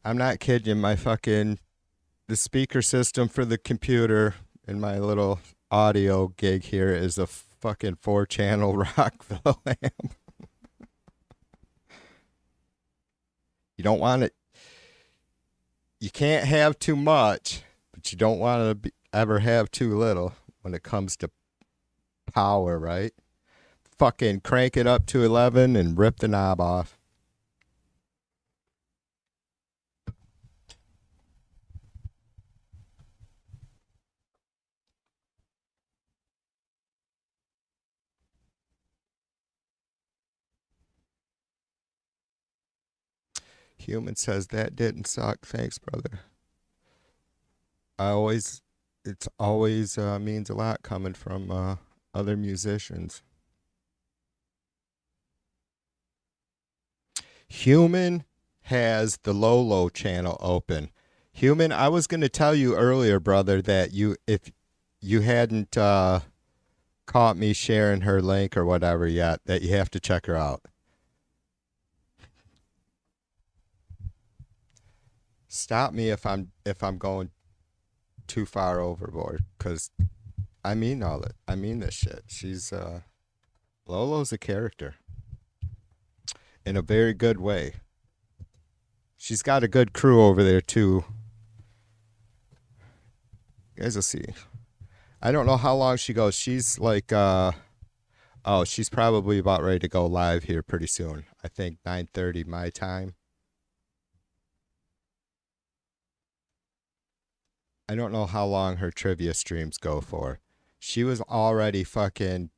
I'm not kidding. The speaker system for the computer in my little audio gig here is a fucking 4-channel Rockville amp. You don't want it. You can't have too much, but you don't want to ever have too little when it comes to power, right? Fucking crank it up to 11 and rip the knob off. Human says that didn't suck. Thanks, brother. It's always means a lot coming from other musicians. Human has the Lolo channel open. Human, I was going to tell you earlier, brother, that if you hadn't caught me sharing her link or whatever yet, that you have to check her out. Stop me if I'm going too far overboard, because I mean all it. I mean this shit. She's Lolo's a character in a very good way. She's got a good crew over there too. You guys will see. I don't know how long she goes. She's like she's probably about ready to go live here pretty soon. I think 9:30 my time. I don't know how long her trivia streams go for. She was already fucking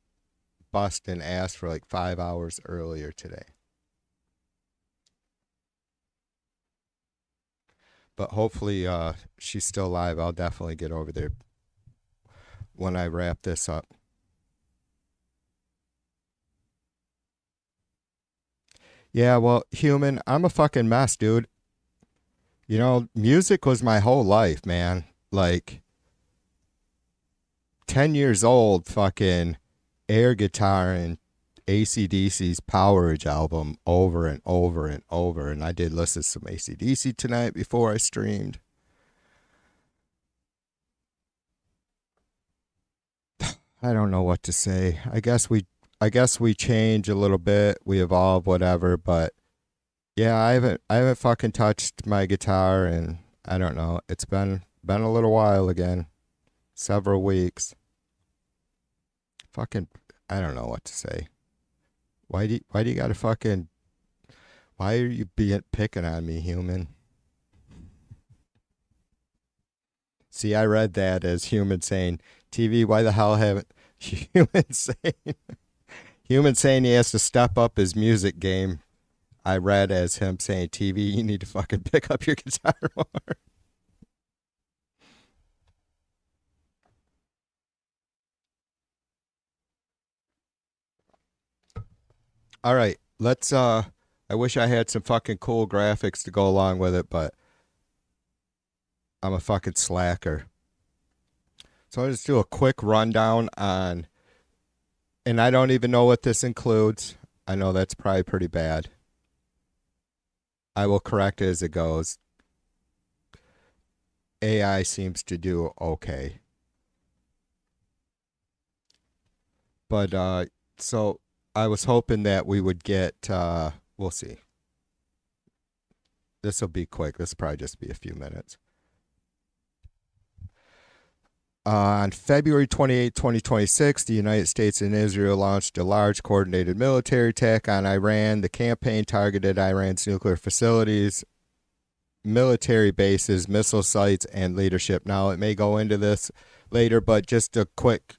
busting ass for like 5 hours earlier today. But hopefully she's still live. I'll definitely get over there when I wrap this up. Yeah, well, Human, I'm a fucking mess, dude. You know, music was my whole life, man. Like 10 years old, fucking air guitar and AC/DC's Powerage album over and over and over. And I did listen to some AC/DC tonight before I streamed. I don't know what to say. I guess we change a little bit. We evolve, whatever. But yeah, I haven't fucking touched my guitar, and I don't know. It's been a little while again. Several weeks. Fucking, I don't know what to say. Why do you gotta fucking, why are you picking on me, Human? See, I read that as Human saying, TV, why the hell haven't, Human saying he has to step up his music game. I read as him saying, TV, you need to fucking pick up your guitar more. All right, let's I wish I had some fucking cool graphics to go along with it, but I'm a fucking slacker. So I'll just do a quick rundown on, and I don't even know what this includes. I know that's probably pretty bad. I will correct it as it goes. AI seems to do okay. But so I was hoping that we would get, we'll see. This will be quick. This will probably just be a few minutes. On February 28, 2026, the United States and Israel launched a large coordinated military attack on Iran. The campaign targeted Iran's nuclear facilities, military bases, missile sites, and leadership. Now, it may go into this later, but just a quick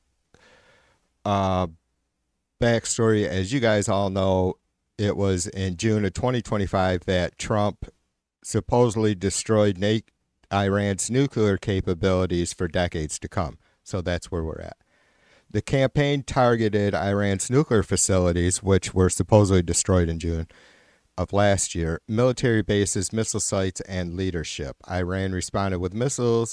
backstory. As you guys all know, it was in June of 2025 that Trump supposedly destroyed Iran's nuclear capabilities for decades to come. So that's where we're at. The campaign targeted Iran's nuclear facilities, which were supposedly destroyed in June of last year, military bases, missile sites, and leadership. Iran responded with missile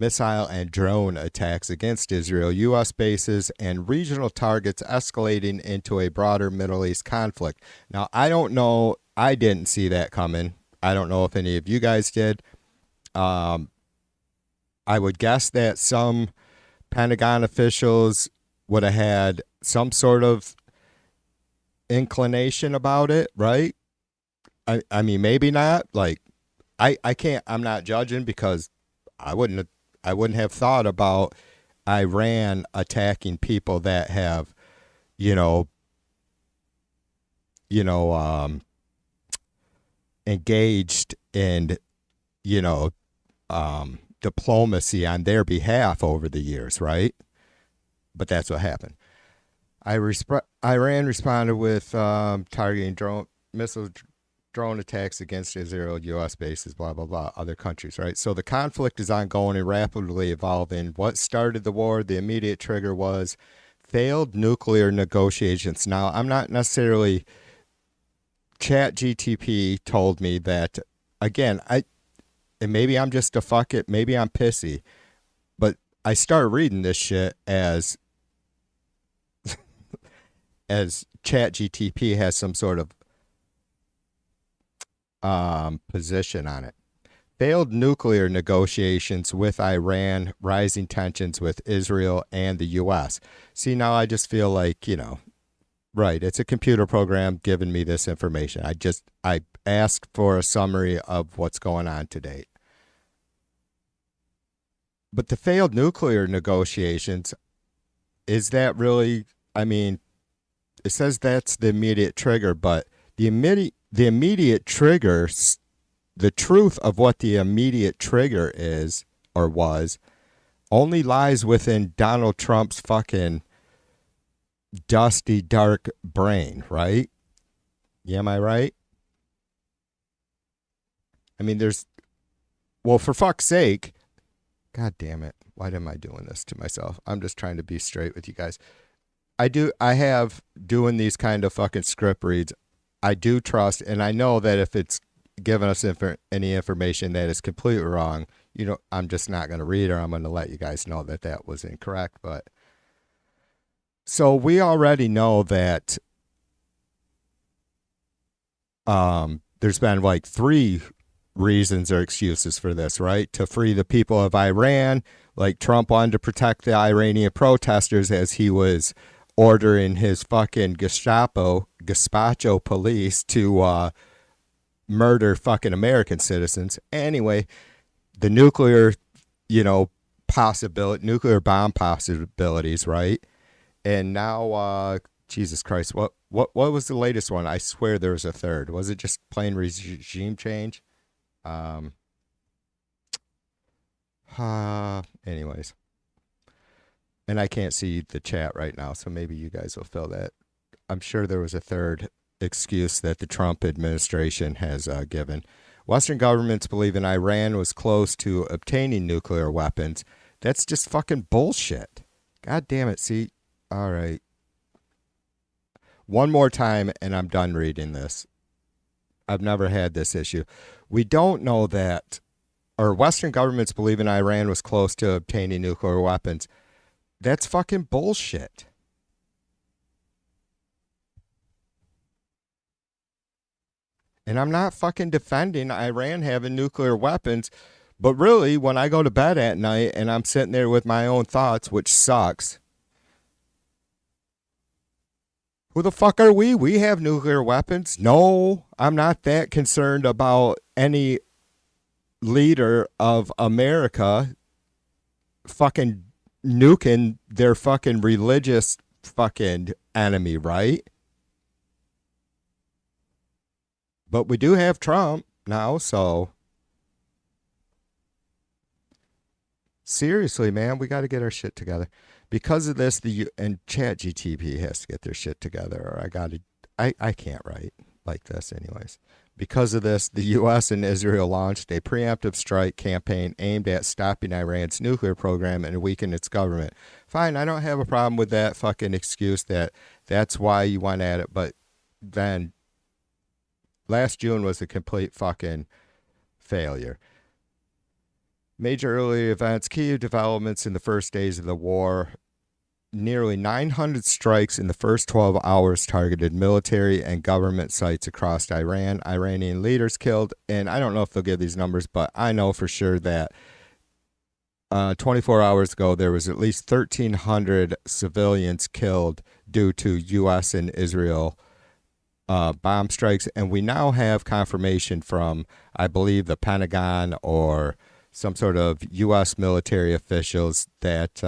and drone attacks against Israel, U.S. bases, and regional targets, escalating into a broader Middle East conflict. Now, I don't know. I didn't see that coming. I don't know if any of you guys did. I would guess that some Pentagon officials would have had some sort of inclination about it, right? I mean, maybe not. Like, I can't. I'm not judging because I wouldn't have thought about Iran attacking people that have, engaged in, diplomacy on their behalf over the years, right? But that's what happened. Iran responded with targeting drone attacks against Israel, U.S. bases, blah, blah, blah, other countries, right? So the conflict is ongoing and rapidly evolving. What started the war, the immediate trigger was failed nuclear negotiations. Now, I'm not necessarily... ChatGTP told me that, again, and maybe I'm just a fuck it, maybe I'm pissy, but I started reading this shit as ChatGTP has some sort of position on it. Failed nuclear negotiations with Iran, rising tensions with Israel and the U.S. See, now I just feel like, right, it's a computer program giving me this information. I asked for a summary of what's going on to date. But the failed nuclear negotiations, is that really, I mean, it says that's the immediate trigger, but the immediate trigger, the truth of what the immediate trigger is or was, only lies within Donald Trump's fucking dusty, dark brain, right? Yeah, am I right? I mean, for fuck's sake, God damn it. Why am I doing this to myself? I'm just trying to be straight with you guys. I have doing these kind of fucking script reads. I do trust, and I know that if it's giving us any information that is completely wrong, I'm just not going to read, or I'm going to let you guys know that that was incorrect. But so we already know that there's been like 3 reasons or excuses for this, right? To free the people of Iran, like Trump wanted to protect the Iranian protesters as he was ordering his fucking gazpacho police to murder fucking American citizens. Anyway, the nuclear bomb possibilities, right? And now, Jesus Christ, what was the latest one? I swear there was a third. Was it just plain regime change? Anyways. And I can't see the chat right now, so maybe you guys will fill that. I'm sure there was a third excuse that the Trump administration has given. Western governments believe in Iran was close to obtaining nuclear weapons. That's just fucking bullshit. God damn it. See? All right. One more time, and I'm done reading this. I've never had this issue. We don't know that, or Western governments believe in Iran was close to obtaining nuclear weapons. That's fucking bullshit. And I'm not fucking defending Iran having nuclear weapons, but really, when I go to bed at night and I'm sitting there with my own thoughts, which sucks, who the fuck are we? We have nuclear weapons. No, I'm not that concerned about any leader of America fucking nuking their fucking religious fucking enemy, right? But we do have Trump now, so seriously, man, we got to get our shit together. Because of this, and ChatGTP has to get their shit together, or I can't write like this anyways. Because of this, the U.S. and Israel launched a preemptive strike campaign aimed at stopping Iran's nuclear program and weakening its government. Fine, I don't have a problem with that fucking excuse that that's why you went at it, but then last June was a complete fucking failure. Major early events, key developments in the first days of the war. Nearly 900 strikes in the first 12 hours targeted military and government sites across Iran. Iranian leaders killed, and I don't know if they'll give these numbers, but I know for sure that 24 hours ago there was at least 1,300 civilians killed due to U.S. and Israel bomb strikes, and we now have confirmation from, I believe, the Pentagon or some sort of U.S. military officials that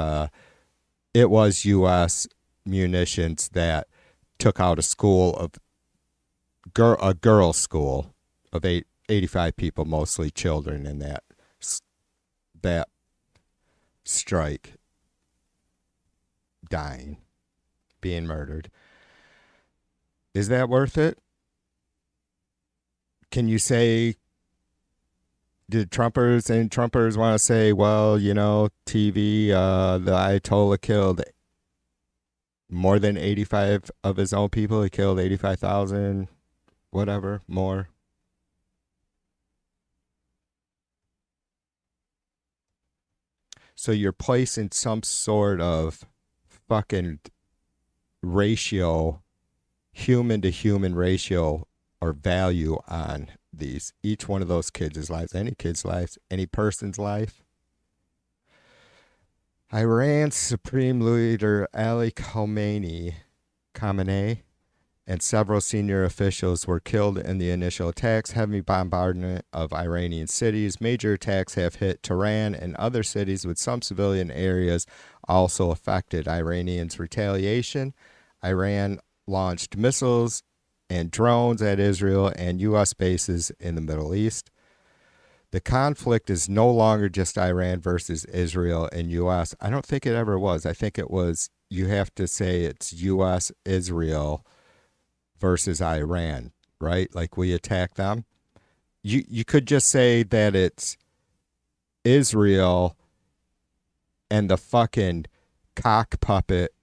it was U.S. munitions that took out a school of a girls' school of 85 people, mostly children, in that strike, dying, being murdered. Is that worth it? Can you say, did Trumpers want to say, well, you know, TV, the Ayatollah killed more than 85 of his own people. He killed 85,000, whatever, more. So you're placing some sort of fucking ratio, human to human ratio or value on these, each one of those kids' lives, any kid's life, any person's life. Iran's supreme leader Ali Khamenei and several senior officials were killed in the initial attacks. Heavy bombardment of Iranian cities. Major attacks have hit Tehran and other cities, with some civilian areas also affected. Iranians' retaliation. Iran launched missiles and drones at Israel and U.S. bases in the Middle East. The conflict is no longer just Iran versus Israel and U.S. I don't think it ever was. I think it was, you have to say it's U.S., Israel versus Iran, right? Like we attack them. You could just say that it's Israel and the fucking cock puppet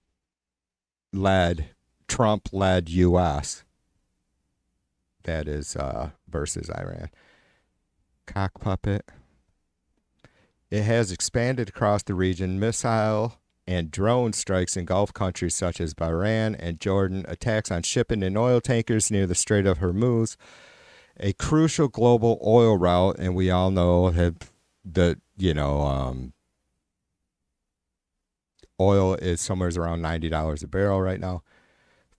Trump-led U.S. that is versus Iran. Cock puppet. It has expanded across the region. Missile and drone strikes in Gulf countries such as Bahrain and Jordan. Attacks on shipping and oil tankers near the Strait of Hormuz, a crucial global oil route, and we all know oil is somewhere around $90 a barrel right now.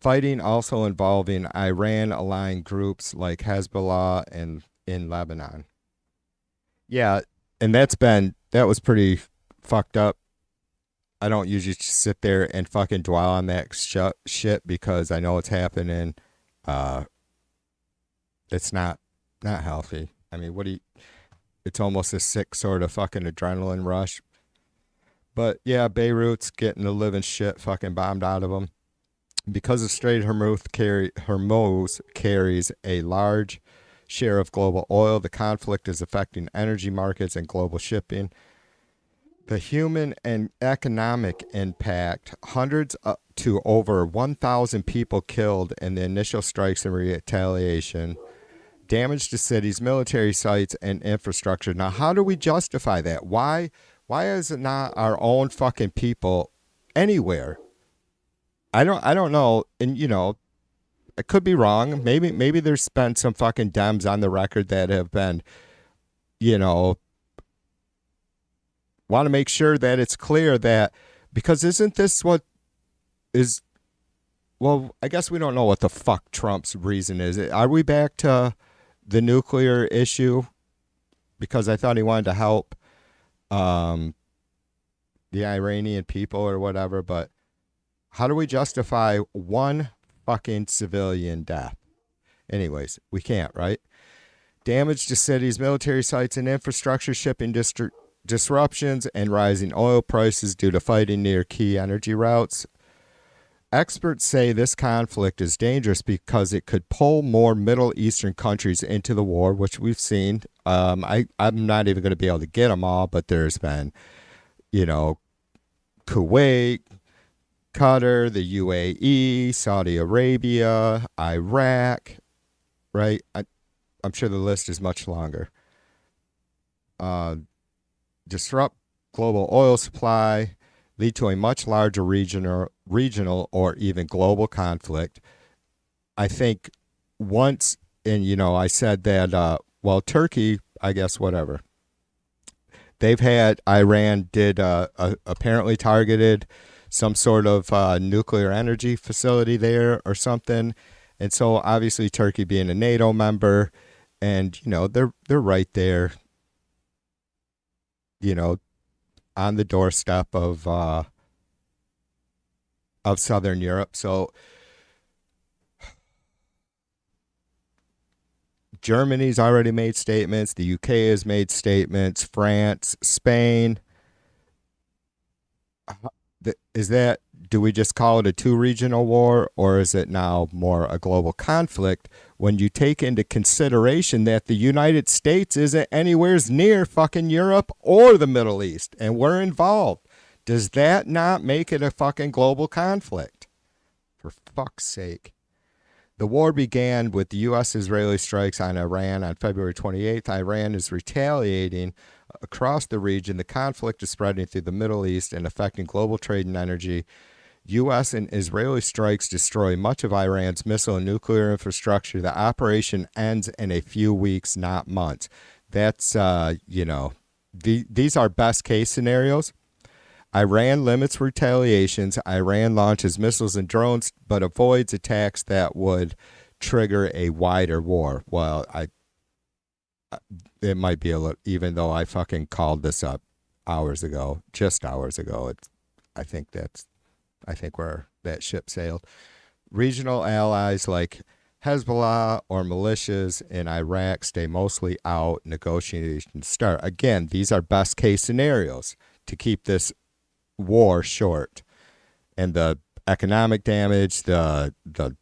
Fighting also involving Iran-aligned groups like Hezbollah and in Lebanon. Yeah, and that was pretty fucked up. I don't usually sit there and fucking dwell on that shit because I know it's happening. It's not healthy. I mean, it's almost a sick sort of fucking adrenaline rush. But yeah, Beirut's getting the living shit fucking bombed out of them. Because the Strait of Hormuz carries a large share of global oil, the conflict is affecting energy markets and global shipping. The human and economic impact, hundreds to over 1,000 people killed in the initial strikes and retaliation, damage to cities, military sites, and infrastructure. Now, how do we justify that? Why is it not our own fucking people anywhere? I don't know, and I could be wrong. Maybe there's been some fucking Dems on the record that have been, want to make sure that it's clear that, because isn't this what is, well, I guess we don't know what the fuck Trump's reason is. Are we back to the nuclear issue? Because I thought he wanted to help the Iranian people or whatever, but how do we justify one fucking civilian death? Anyways, we can't, right? Damage to cities, military sites, and infrastructure, shipping disruptions, and rising oil prices due to fighting near key energy routes. Experts say this conflict is dangerous because it could pull more Middle Eastern countries into the war, which we've seen. I'm not even going to be able to get them all, but there's been, Kuwait, Qatar, the UAE, Saudi Arabia, Iraq, right? I'm sure the list is much longer. Disrupt global oil supply, lead to a much larger regional or even global conflict. I think once, and I said that, Turkey, I guess, whatever. They've had, Iran did apparently targeted some sort of nuclear energy facility there or something. And so obviously Turkey being a NATO member, and, they're right there, on the doorstep of Southern Europe. So Germany's already made statements. The UK has made statements. France, Spain. Do we just call it a two-regional war, or is it now more a global conflict when you take into consideration that the United States isn't anywhere near fucking Europe or the Middle East, and we're involved? Does that not make it a fucking global conflict? For fuck's sake. The war began with the U.S.-Israeli strikes on Iran on February 28th. Iran is retaliating across the region. The conflict is spreading through the Middle East and affecting global trade and energy. U.S. and Israeli strikes destroy much of Iran's missile and nuclear infrastructure. The operation ends in a few weeks, not months. That's, these are best case scenarios. Iran limits retaliations. Iran launches missiles and drones, but avoids attacks that would trigger a wider war. Well, it might be a little, even though I fucking called this up just hours ago. I think where that ship sailed. Regional allies like Hezbollah or militias in Iraq stay mostly out. Negotiations start. Again, these are best case scenarios to keep this war short. And the economic damage, the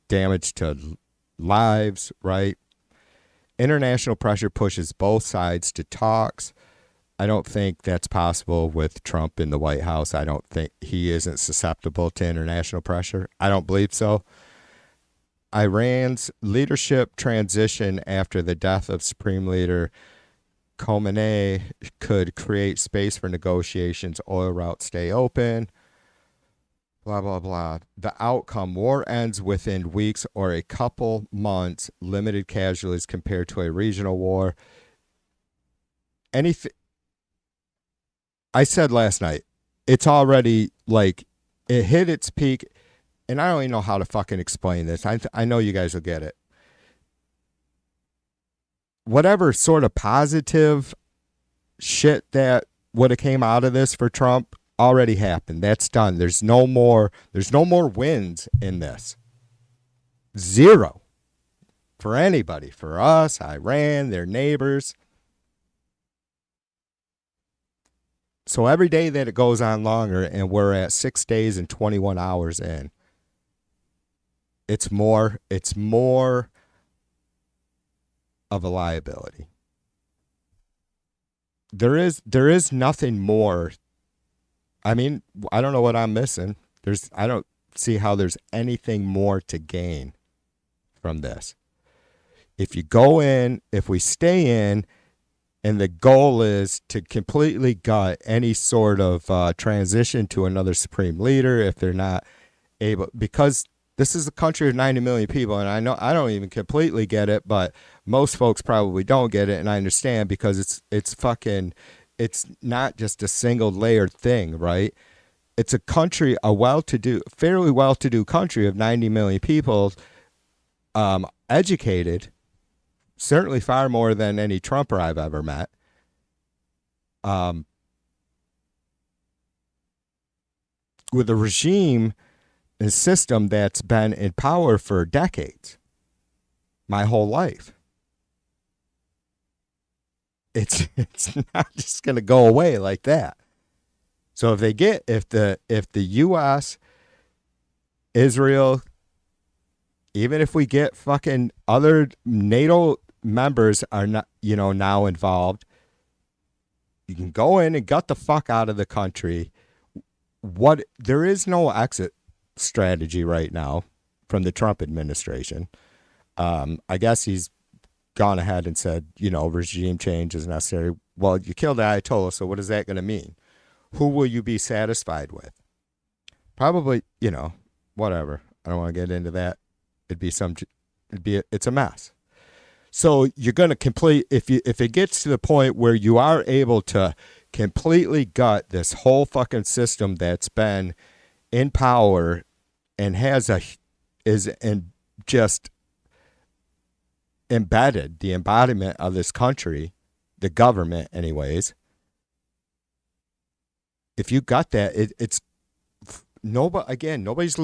damage to lives, right? International pressure pushes both sides to talks. I don't think that's possible with Trump in the White House. I don't think he isn't susceptible to international pressure. I don't believe so. Iran's leadership transition after the death of Supreme Leader Khamenei could create space for negotiations. Oil routes stay open. Blah, blah, blah. The outcome, war ends within weeks or a couple months. Limited casualties compared to a regional war. Anything. I said last night, it's already it hit its peak, and I don't even know how to fucking explain this. I know you guys will get it. Whatever sort of positive shit that would have came out of this for Trump already happened. That's done. There's no more wins in this. Zero. For anybody. For us, Iran, their neighbors. So every day that it goes on longer, and we're at 6 days and 21 hours in, it's more of a liability. There is nothing more. I mean, I don't know what I'm missing. I don't see how there's anything more to gain from this. If you go in, if we stay in, and the goal is to completely gut any sort of transition to another supreme leader, if they're not able, because this is a country of 90 million people, and I know I don't even completely get it, but most folks probably don't get it, and I understand, because it's not just a single layered thing, right? It's a country, fairly well-to-do country of 90 million people, educated, certainly far more than any Trumper I've ever met. With a regime and system that's been in power for decades, my whole life. It's not just going to go away like that. So if the U.S. Israel, even if we get fucking other NATO members are not, now involved, you can go in and gut the fuck out of the country. There is no exit strategy right now from the Trump administration. I guess he's gone ahead and said, regime change is necessary. Well, you killed the Ayatollah, so what is that going to mean? Who will you be satisfied with? Probably, whatever. I don't want to get into that. It's a mess. So you're going to complete, if it gets to the point where you are able to completely gut this whole fucking system that's been in power and just embedded the embodiment of this country, the government anyways. If you got that, it's nobody's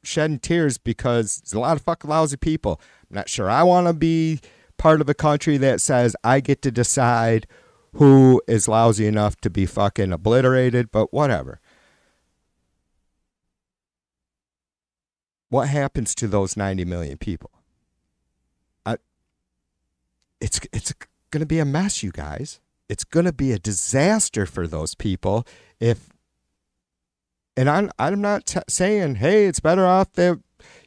shedding tears because there's a lot of fucking lousy people. I'm not sure I want to be part of a country that says I get to decide who is lousy enough to be fucking obliterated, but whatever. What happens to those 90 million people? It's going to be a mess, you guys. It's going to be a disaster for those people and I'm not saying, hey, it's better off that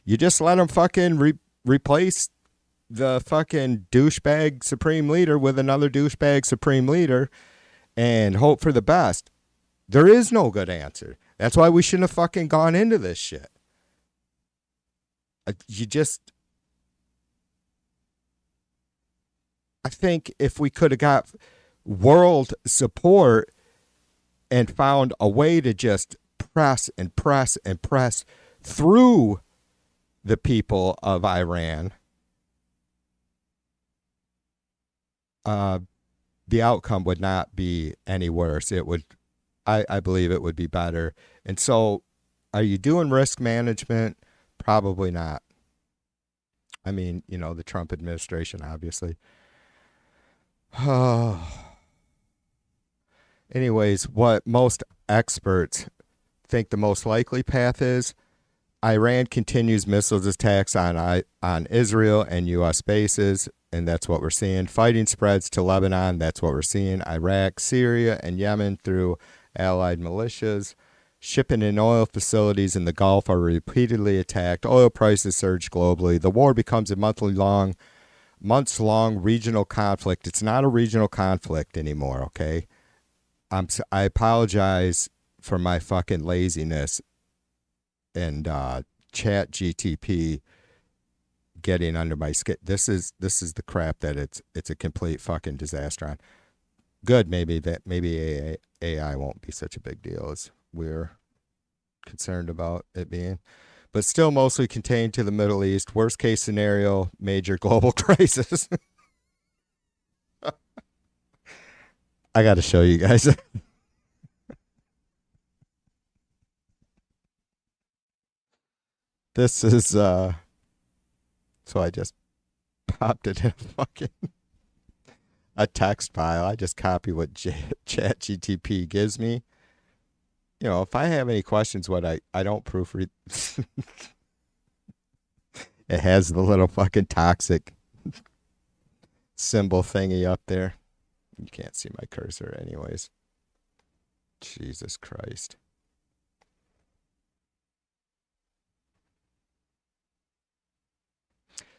you just let them fucking replace the fucking douchebag supreme leader with another douchebag supreme leader and hope for the best. There is no good answer. That's why we shouldn't have fucking gone into this shit. I think if we could have got world support and found a way to just press and press and press through the people of Iran, the outcome would not be any worse. It would, I believe it would be better. And so are you doing risk management? Probably not. I mean, the Trump administration, obviously. Anyways, what most experts think the most likely path is, Iran continues missiles attacks on Israel and U.S. bases, and that's what we're seeing. Fighting spreads to Lebanon, that's what we're seeing. Iraq, Syria, and Yemen through allied militias. Shipping and oil facilities in the Gulf are repeatedly attacked. Oil prices surge globally. The war becomes a months-long regional conflict. It's not a regional conflict anymore, okay? I apologize for my fucking laziness and Chat GTP getting under my skin. This is the crap that it's a complete fucking disaster on. Good, maybe AI won't be such a big deal as we're concerned about it being, but still mostly contained to the Middle East. Worst case scenario, major global crisis. I got to show you guys. This is so I just popped it in a text file. I just copy what ChatGTP gives me. If I have any questions, I don't proofread. It has the little fucking toxic symbol thingy up there. You can't see my cursor anyways. Jesus Christ.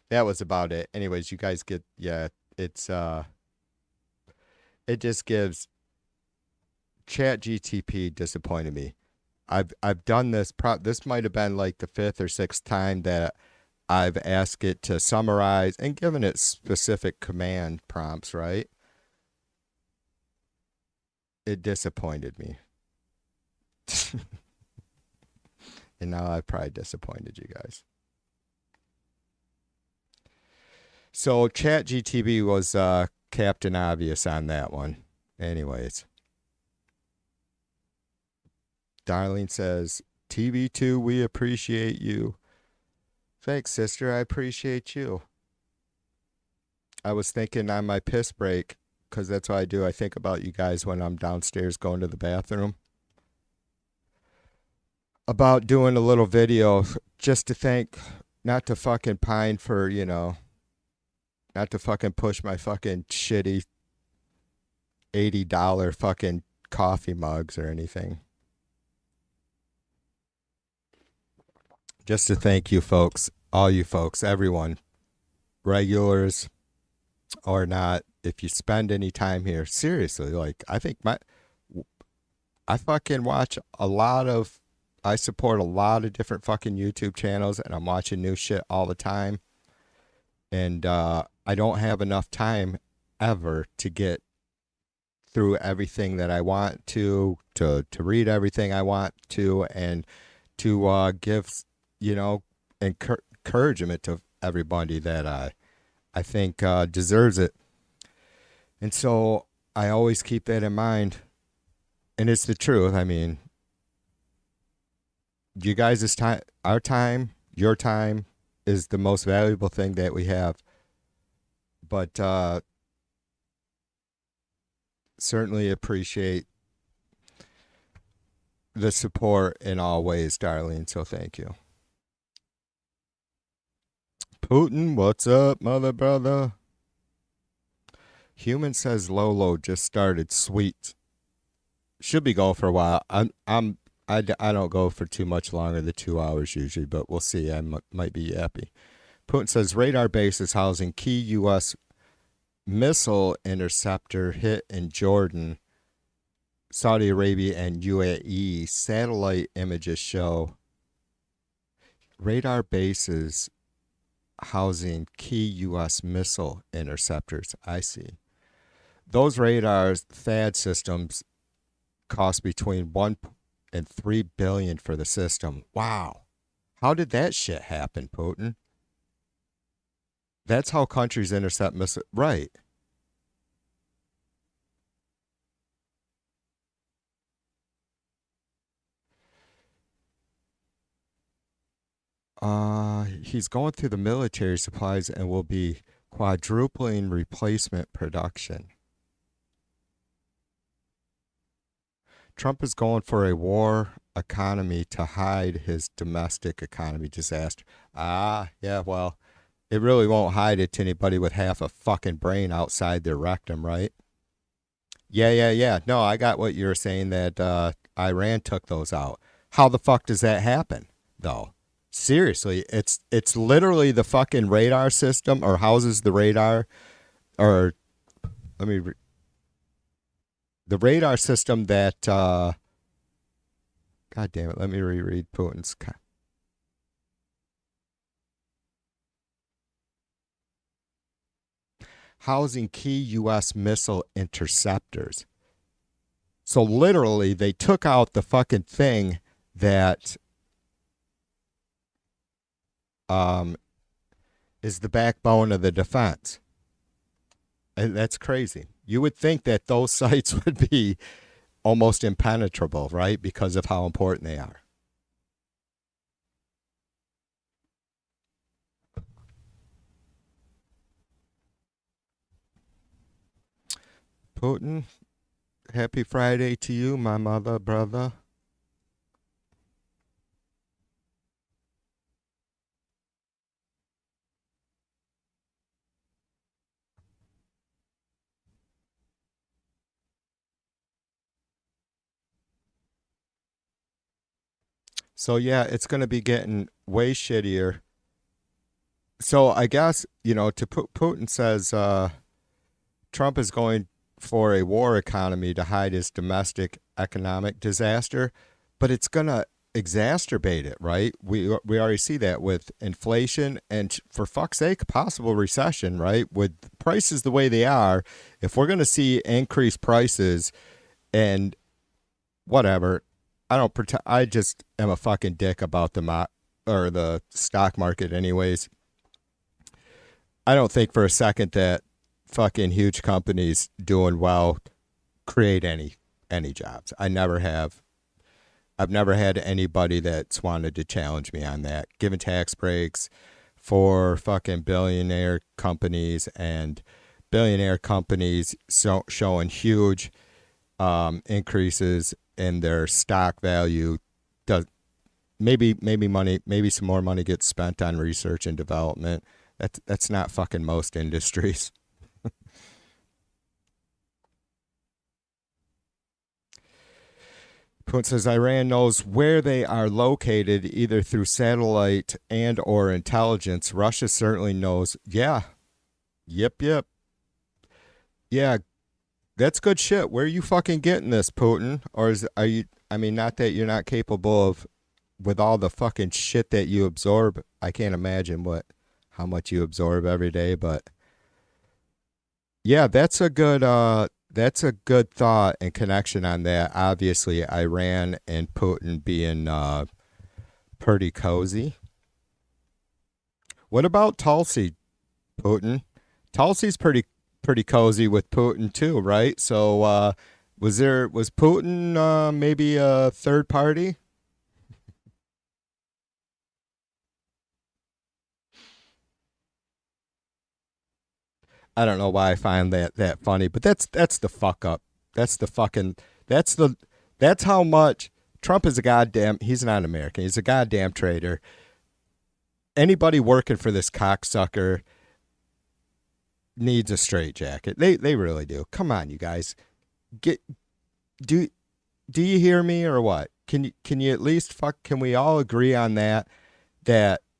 That was about it. Anyways, you guys get, it's, it just gives, ChatGTP disappointed me. I've done this, this might have been like the 5th or 6th time that I've asked it to summarize and given it specific command prompts, right? It disappointed me. And now I've probably disappointed you guys. So ChatGTP was Captain Obvious on that one. Anyways. Darlene says, TB2, we appreciate you. Thanks, sister. I appreciate you. I was thinking on my piss break, because that's what I do. I think about you guys when I'm downstairs going to the bathroom. About doing a little video just to thank, not to fucking pine for, not to fucking push my fucking shitty $80 fucking coffee mugs or anything. Just to thank you folks, all you folks, everyone, regulars or not, if you spend any time here, seriously, like, I fucking watch I support a lot of different fucking YouTube channels, and I'm watching new shit all the time. And I don't have enough time ever to get through everything that I want to read everything I want to, and to give, encouragement to everybody that I think deserves it. And so I always keep that in mind. And it's the truth. I mean, you guys' time, our time, your time is the most valuable thing that we have. But certainly appreciate the support in all ways, Darlene. So thank you. Putin, what's up, mother brother? Human says Lolo just started. Sweet. Should be going for a while. I don't go for too much longer than 2 hours usually, but we'll see. I might be yappy. Putin says radar bases housing key U.S. missile interceptor hit in Jordan, Saudi Arabia, and UAE. Satellite images show radar bases housing key U.S. missile interceptors. I see. Those radars, THAAD systems, cost between $1 and $3 billion for the system. Wow. How did that shit happen, Putin? That's how countries intercept missiles. Right. He's going through the military supplies and will be quadrupling replacement production. Trump is going for a war economy to hide his domestic economy disaster. Yeah, well, it really won't hide it to anybody with half a fucking brain outside their rectum, right? Yeah. No, I got what you're saying, that Iran took those out. How the fuck does that happen, though? Seriously, it's literally the fucking radar system, or houses the radar, or the radar system that, God damn it, let me reread Putin's. Housing key U.S. missile interceptors. So literally, they took out the fucking thing that is the backbone of the defense. And that's crazy. You would think that those sites would be almost impenetrable, right? Because of how important they are. Putin, happy Friday to you, my mother, brother. So yeah, it's going to be getting way shittier. So I guess, Putin says Trump is going for a war economy to hide his domestic economic disaster, but it's going to exacerbate it, right? We already see that with inflation and, for fuck's sake, possible recession, right? With prices the way they are, if we're going to see increased prices and whatever, I just am a fucking dick about the stock market anyways. I don't think for a second that fucking huge companies doing well create any jobs. I've never had anybody that's wanted to challenge me on that. Giving tax breaks for fucking billionaire companies, and billionaire companies showing huge increases in their stock value maybe some more money gets spent on research and development. That's not fucking most industries. Putin says Iran knows where they are located either through satellite and or intelligence. Russia certainly knows. Yeah. Yep. Yeah, that's good shit. Where are you fucking getting this, Putin? Or are you, I mean, not that you're not capable of, with all the fucking shit that you absorb. I can't imagine how much you absorb every day, but yeah, that's a good thought and connection on that. Obviously, Iran and Putin being pretty cozy. What about Tulsi, Putin? Tulsi's pretty cozy with Putin too, right? So was Putin maybe a third party? I don't know why I find that funny, but that's the fuck up. That's how much Trump is he's not American. He's a goddamn traitor. Anybody working for this cocksucker needs a straitjacket. They really do. Come on, you guys. Do you hear me or what? Can you at least can we all agree on that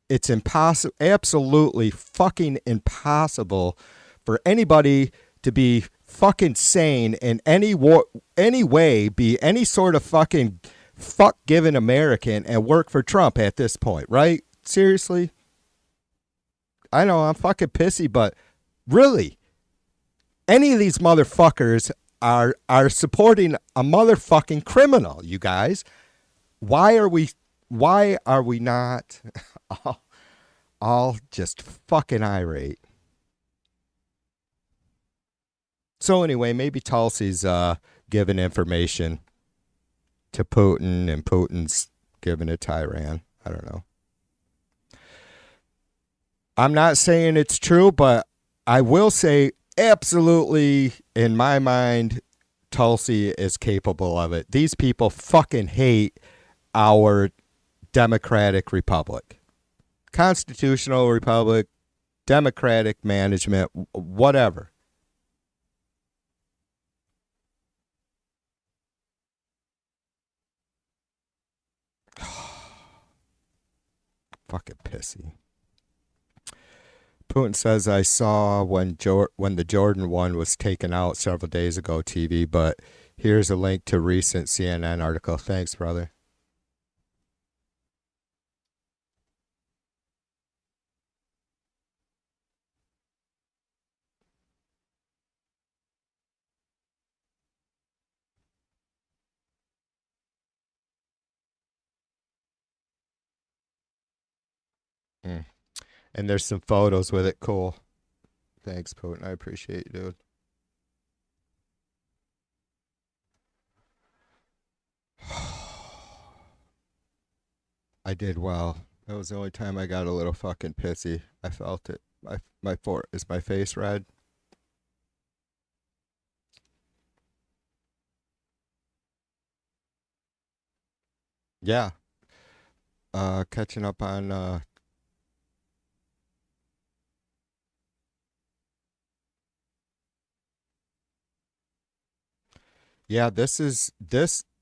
it's impossible, absolutely fucking impossible for anybody to be fucking sane in any way, be any sort of fucking fuck-giving American and work for Trump at this point, right? Seriously? I know I'm fucking pissy, but really, any of these motherfuckers are supporting a motherfucking criminal, you guys. Why are we not all just fucking irate? So anyway, maybe Tulsi's giving information to Putin and Putin's giving it to Iran. I don't know. I'm not saying it's true, but I will say absolutely, in my mind, Tulsi is capable of it. These people fucking hate our democratic republic. Constitutional republic, democratic management, whatever. Fucking pissy. Putin says, I saw when the Jordan one was taken out several days ago, TV, but here's a link to recent CNN article. Thanks, brother. And there's some photos with it. Cool. Thanks, Putin. I appreciate you, dude. I did well. That was the only time I got a little fucking pissy. I felt it. Is my face red? Yeah. Catching up on yeah,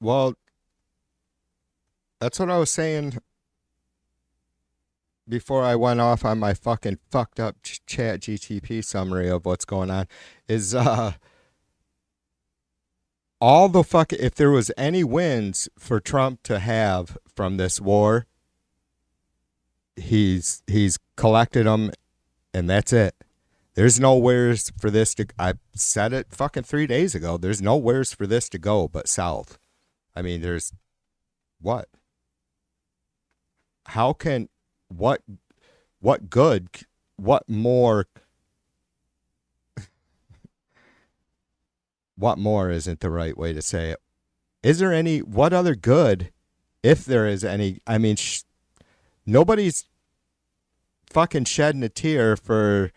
well, that's what I was saying before I went off on my fucking fucked up chat GTP summary of what's going on is all the fuck, if there was any wins for Trump to have from this war, he's collected them, and that's it. There's nowheres for this to, I said it fucking 3 days ago, there's nowheres for this to go but south. I mean, there's what? How can, what good, what more isn't the right way to say it? Is there any, what other good, if there is any, I mean, nobody's fucking shedding a tear for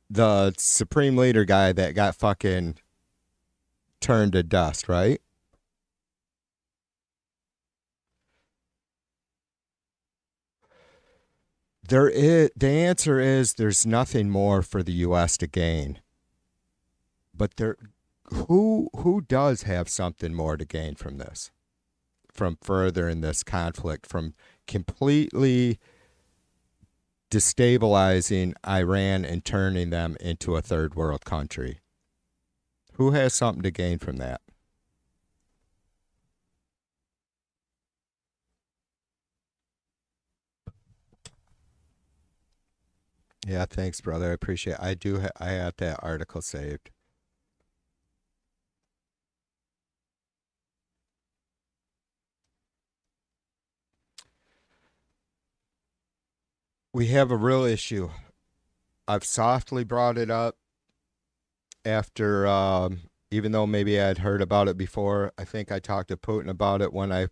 the Supreme Leader guy that got fucking turned to dust, right? The answer is there's nothing more for the U.S. to gain. But who does have something more to gain from this? From furthering this conflict, from completely destabilizing Iran and turning them into a third world country? Who has something to gain from that? Yeah, thanks, brother. I appreciate it. I have that article saved. We have a real issue. I've softly brought it up after, even though maybe I had heard about it before. I think I talked to Putin about it when I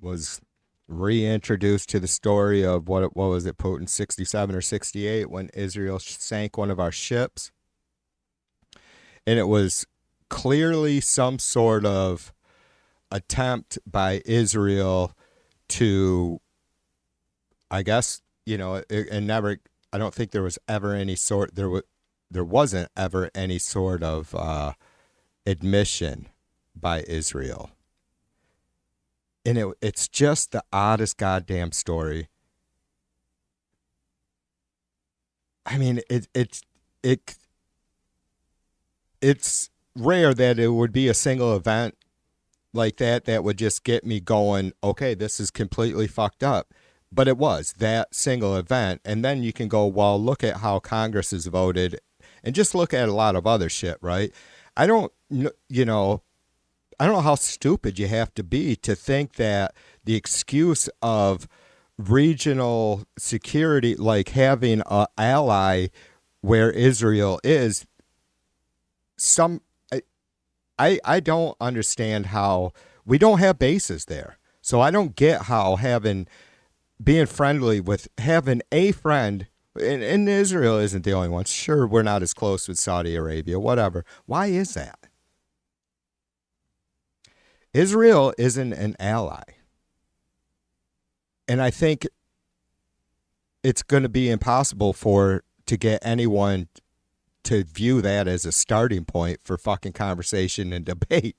was reintroduced to the story of what was it, Putin, 67 or 68, when Israel sank one of our ships. And it was clearly some sort of attempt by Israel to, I guess, and never, I don't think there was ever any sort, there wasn't ever any sort of admission by Israel. And it's just the oddest goddamn story. I mean, it's rare that it would be a single event like that would just get me going, okay, this is completely fucked up. But it was that single event. And then you can go, well, look at how Congress has voted and just look at a lot of other shit, right? I don't know how stupid you have to be to think that the excuse of regional security, like having an ally where Israel is, I don't understand how we don't have bases there. So I don't get how being friendly with having a friend, and Israel isn't the only one. Sure, we're not as close with Saudi Arabia, whatever. Why is that? Israel isn't an ally. And I think it's going to be impossible to get anyone to view that as a starting point for fucking conversation and debate.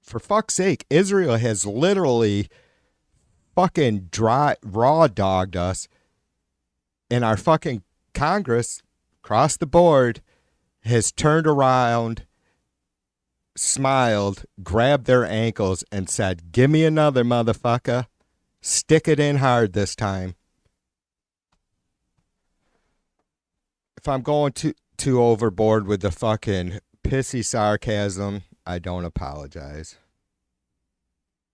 For fuck's sake, Israel has literally fucking raw dogged us, and our fucking Congress across the board has turned around, smiled, grabbed their ankles, and said, give me another, motherfucker. Stick it in hard this time. If I'm going too overboard with the fucking pissy sarcasm, I don't apologize.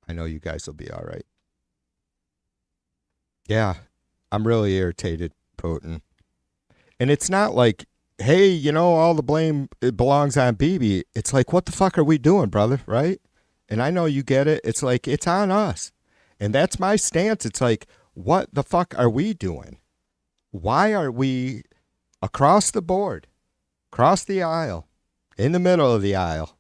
I know you guys will be all right. Yeah, I'm really irritated, Putin. And it's not like, hey, all the blame, it belongs on Bibi. It's like, what the fuck are we doing, brother, right? And I know you get it. It's like, it's on us. And that's my stance. It's like, what the fuck are we doing? Why are we across the board, across the aisle, in the middle of the aisle?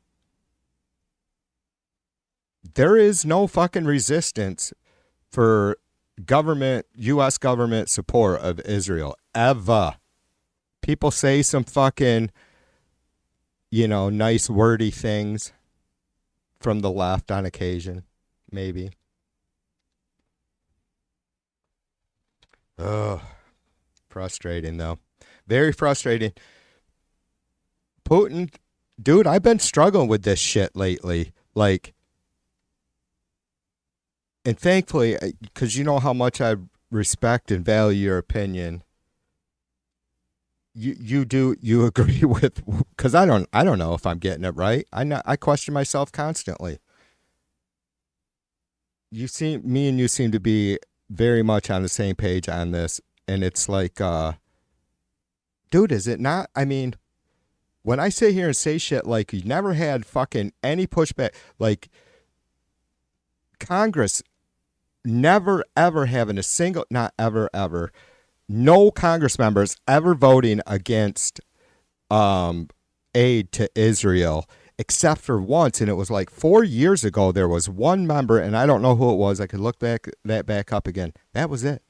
There is no fucking resistance for U.S. government support of Israel, ever. People say some fucking, nice wordy things from the left on occasion, maybe. Ugh. Frustrating, though. Very frustrating. Putin, dude, I've been struggling with this shit lately. And thankfully, because you know how much I respect and value your opinion, you agree with, because I don't know if I'm getting it right. I question myself constantly. Me and you seem to be very much on the same page on this, and it's like, dude, is it not? I mean, when I sit here and say shit like you never had fucking any pushback, like Congress never ever having a single, not ever ever, no Congress members ever voting against aid to Israel, except for once, and it was like 4 years ago. There was one member, and I don't know who it was. I could look back up again. That was it.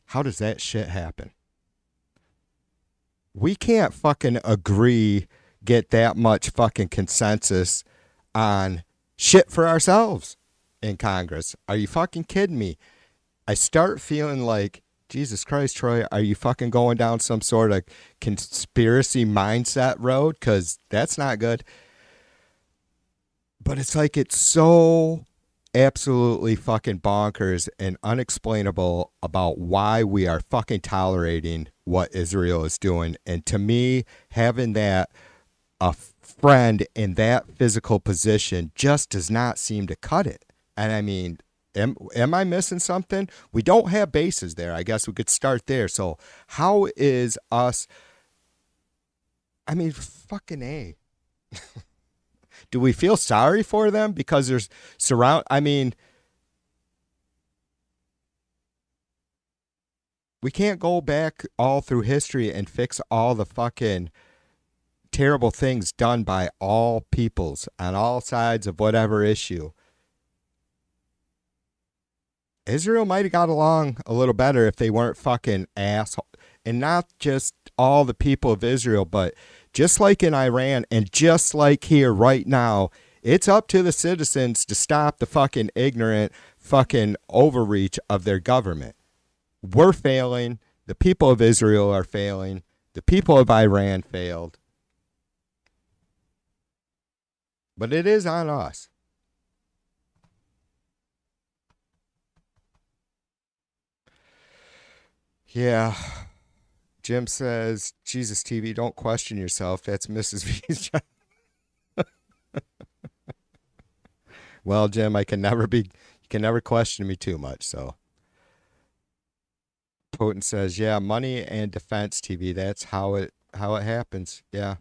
How does that shit happen? We can't fucking agree, get that much fucking consensus on shit for ourselves in Congress. Are you fucking kidding me? I start feeling like, Jesus Christ, Troy, are you fucking going down some sort of conspiracy mindset road? Because that's not good. But it's like it's so absolutely fucking bonkers and unexplainable about why we are fucking tolerating what Israel is doing. And to me, having that a friend in that physical position just does not seem to cut it. And I mean, am I missing something? We don't have bases there. I guess we could start there. So how is us? I mean, fucking A. Do we feel sorry for them because there's I mean, we can't go back all through history and fix all the fucking terrible things done by all peoples on all sides of whatever issue. Israel might have got along a little better if they weren't fucking assholes. And not just all the people of Israel, but just like in Iran and just like here right now, it's up to the citizens to stop the fucking ignorant fucking overreach of their government. We're failing. The people of Israel are failing. The people of Iran failed. But it is on us. Yeah. Jim says, Jesus TV, don't question yourself. That's Mrs. V's job. Well, Jim, you can never question me too much, so. Putin says, yeah, money and defense TV, that's how it happens. Yeah.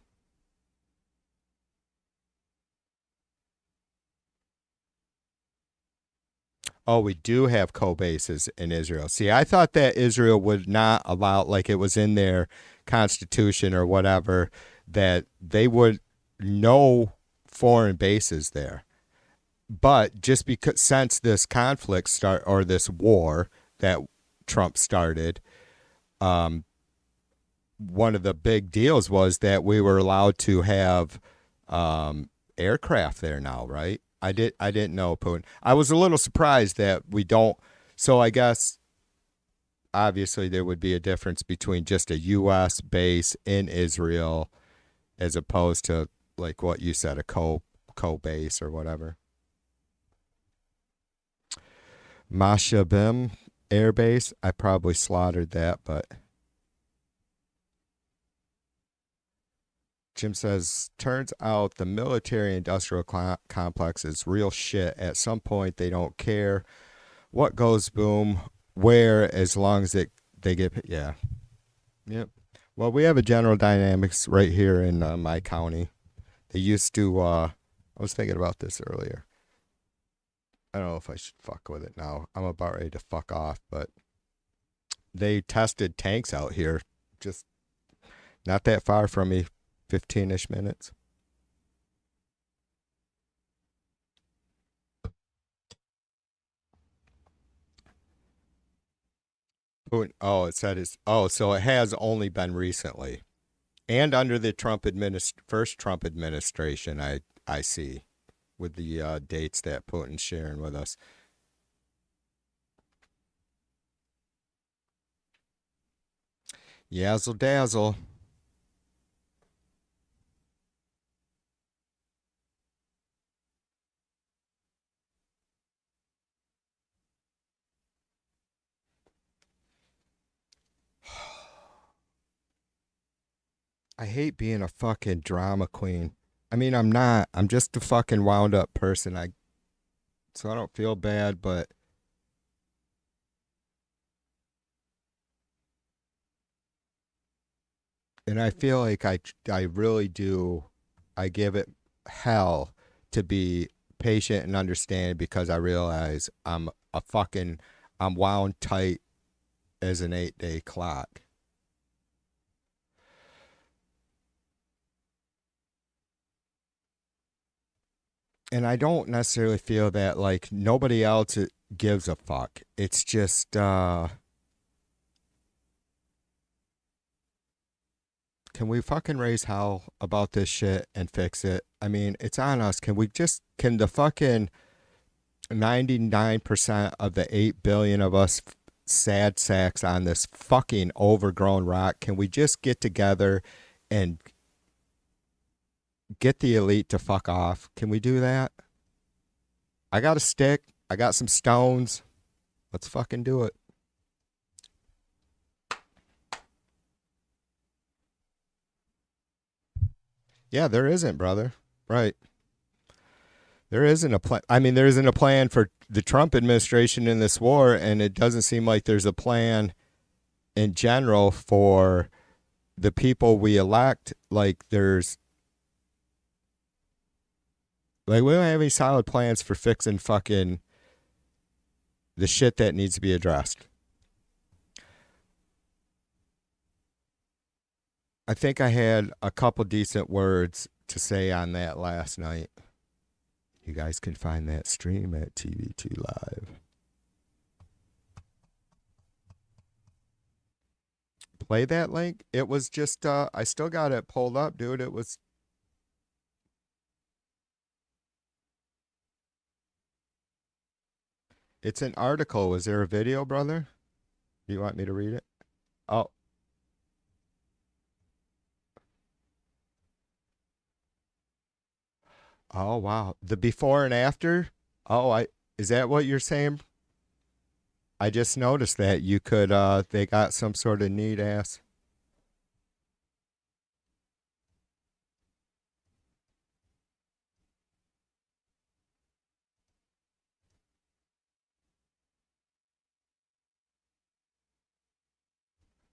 Oh, we do have co-bases in Israel. See, I thought that Israel would not allow, like it was in their constitution or whatever, that they would no foreign bases there. But just because since this conflict or this war that Trump started, one of the big deals was that we were allowed to have aircraft there now, right? I didn't know, Putin. I was a little surprised that we don't. So I guess obviously there would be a difference between just a U.S. base in Israel as opposed to like what you said, a co-base or whatever. Mashabim Air Base. I probably slaughtered that, but Jim says, turns out the military-industrial complex is real shit. At some point, they don't care what goes boom, where, as long as they get, yeah. Yep. Well, we have a General Dynamics right here in my county. They used to, I was thinking about this earlier. I don't know if I should fuck with it now. I'm about ready to fuck off, but they tested tanks out here, just not that far from me. 15-ish minutes. Oh, it said it's. Oh, so it has only been recently, and under the first Trump administration. I see, with the dates that Putin's sharing with us. Yazzle dazzle. I hate being a fucking drama queen. I mean, I'm not. I'm just a fucking wound up person. So I don't feel bad, but and I feel like I really do. I give it hell to be patient and understand because I realize I'm wound tight as an 8-day clock. And I don't necessarily feel that like nobody else gives a fuck. It's just can we fucking raise hell about this shit and fix it? I mean, it's on us. Can the fucking 99% of the 8 billion of us sad sacks on this fucking overgrown rock, can we just get together and get the elite to fuck off? Can we do that? I got a stick. I got some stones. Let's fucking do it. Yeah, there isn't, brother. Right. There isn't a plan. I mean, there isn't a plan for the Trump administration in this war, and it doesn't seem like there's a plan in general for the people we elect. Like, we don't have any solid plans for fixing fucking the shit that needs to be addressed. I think I had a couple decent words to say on that last night. You guys can find that stream at TV2 Live. Play that link. It was just, I still got it pulled up, dude. It's an article. Was there a video, brother? You want me to read it? Oh. Oh, wow. The before and after? Oh, is that what you're saying? I just noticed that you could, they got some sort of neat ass.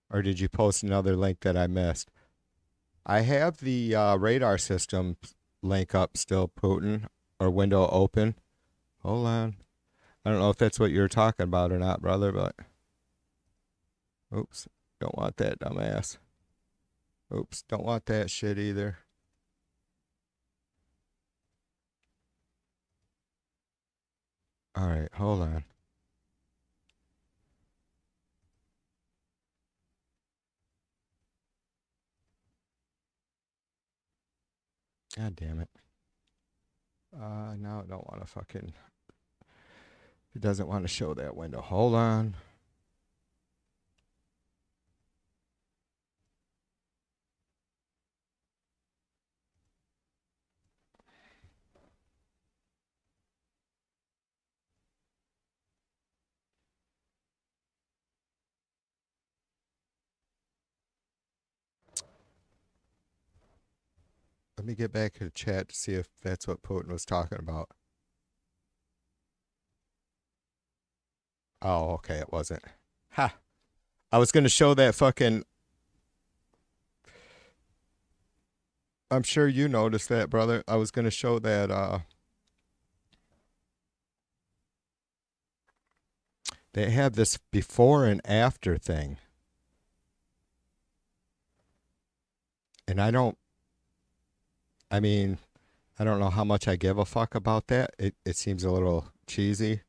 Or did you post another link that I missed? I have the radar system link up still, Putin, or window open. Hold on. I don't know if that's what you're talking about or not, brother, but... Oops. Don't want that, dumbass. Oops. Don't want that shit either. Alright, hold on. God damn it. Now I don't want to fucking... It doesn't want to show that window. Hold on. Let me get back to the chat to see if that's what Putin was talking about. Oh, okay, it wasn't. Ha! I was going to show that fucking... I'm sure you noticed that, brother. I was going to show that, they have this before and after thing. And I don't know how much I give a fuck about that. It seems a little cheesy.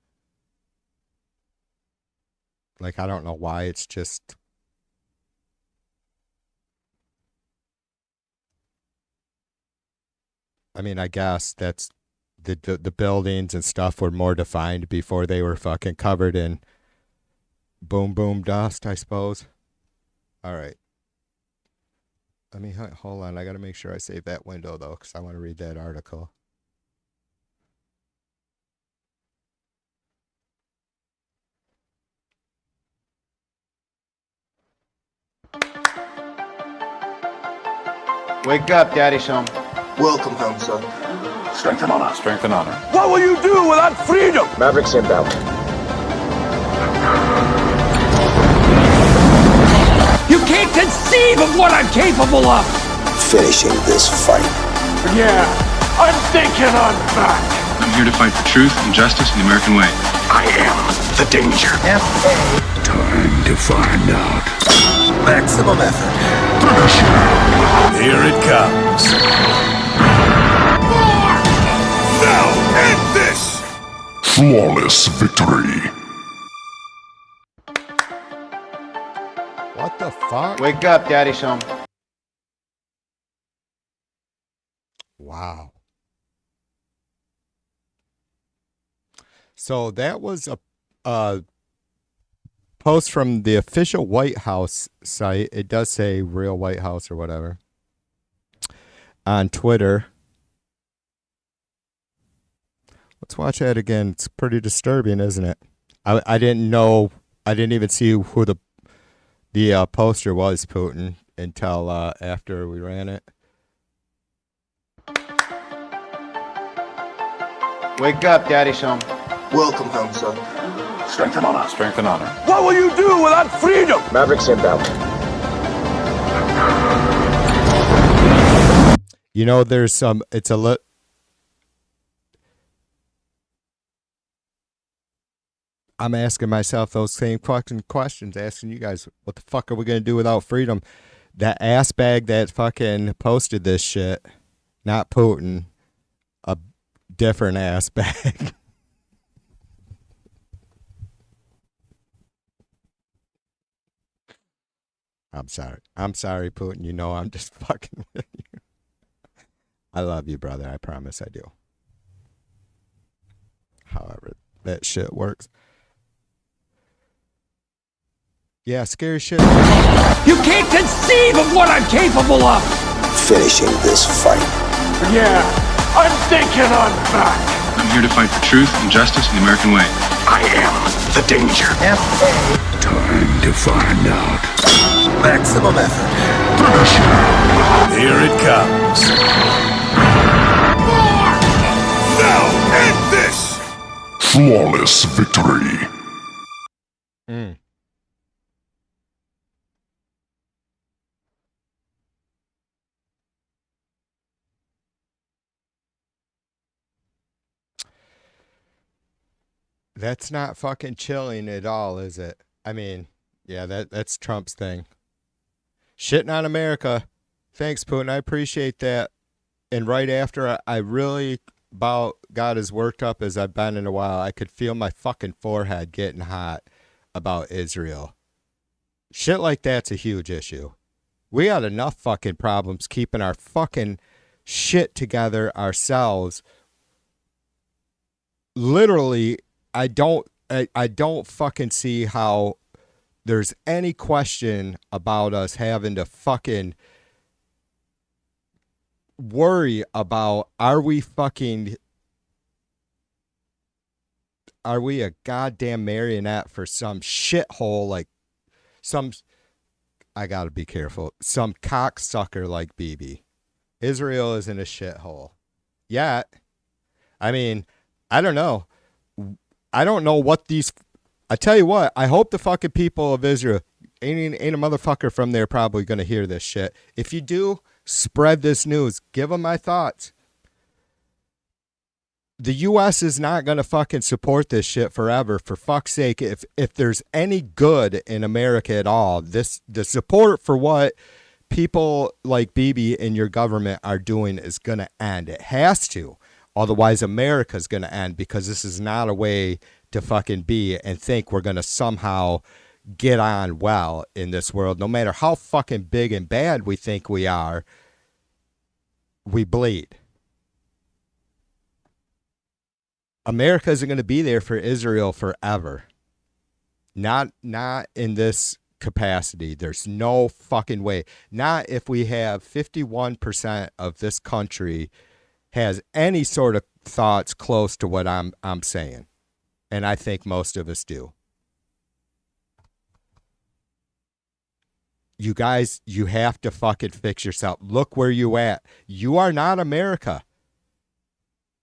Like, I don't know why. It's just... I mean, I guess that's... The buildings and stuff were more defined before they were fucking covered in boom boom dust, I suppose. All right. Let me hold on. I got to make sure I save that window though, because I want to read that article. Wake up, Daddy's home. Welcome home, son. Strength and honor. Strength and honor. What will you do without freedom? Mavericks inbound. You can't conceive of what I'm capable of! Finishing this fight. Yeah, I'm thinking I'm back. I'm here to fight for truth and justice in the American way. I am the danger. Time to find out. Maximum effort. Here it comes. Now! Flawless victory. What the fuck? Wake up, Daddy's home. Wow. So that was a post from the official White House site. It does say Real White House or whatever on Twitter. Let's watch that again. It's pretty disturbing, isn't it? I didn't know. I didn't even see who the poster was, Putin, until after we ran it. Wake up, Daddy's home. Welcome home, son. Strength and honor. Strength and honor. What will you do without freedom? Mavericks inbound. You know, there's some. It's a I'm asking myself those same questions, asking you guys, what the fuck are we going to do without freedom? That ass bag that fucking posted this shit, not Putin, a different ass bag. I'm sorry. I'm sorry, Putin. You know I'm just fucking with you. I love you, brother. I promise I do. However, that shit works. Yeah, scary shit. You can't conceive of what I'm capable of! Finishing this fight. Yeah, I'm thinking I'm back. I'm here to fight for truth and justice in the American way. I am the danger. Time to find out. Maximum effort. Here it comes. Now end this! Flawless victory. That's not fucking chilling at all, is it? I mean, yeah, that's Trump's thing. Shitting on America. Thanks, Putin. I appreciate that. And right after I really about got as worked up as I've been in a while, I could feel my fucking forehead getting hot about Israel. Shit like that's a huge issue. We got enough fucking problems keeping our fucking shit together ourselves. Literally, I don't fucking see how there's any question about us having to fucking worry about are we a goddamn marionette for some shithole like some, I gotta be careful, some cocksucker like Bibi. Israel isn't a shithole yet. I mean, I don't know. I don't know what these. I tell you what. I hope the fucking people of Israel ain't a motherfucker from there probably gonna hear this shit. If you do, spread this news. Give them my thoughts. The U.S. is not gonna fucking support this shit forever. For fuck's sake, if there's any good in America at all, the support for what people like Bibi and your government are doing is gonna end. It has to. Otherwise, America's going to end, because this is not a way to fucking be and think we're going to somehow get on well in this world. No matter how fucking big and bad we think we are, we bleed. America isn't going to be there for Israel forever. Not in this capacity. There's no fucking way. Not if we have 51% of this country has any sort of thoughts close to what I'm saying. And I think most of us do. You guys, you have to fucking fix yourself. Look where you at. You are not America.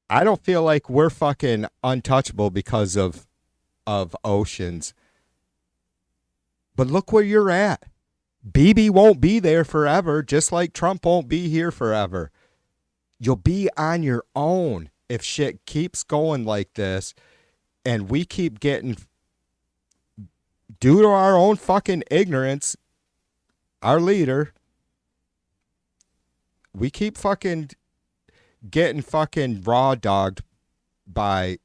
I don't feel like we're fucking untouchable because of oceans. But look where you're at. Bibi won't be there forever, just like Trump won't be here forever. You'll be on your own if shit keeps going like this and we keep getting, due to our own fucking ignorance, our leader, we keep fucking getting fucking raw dogged by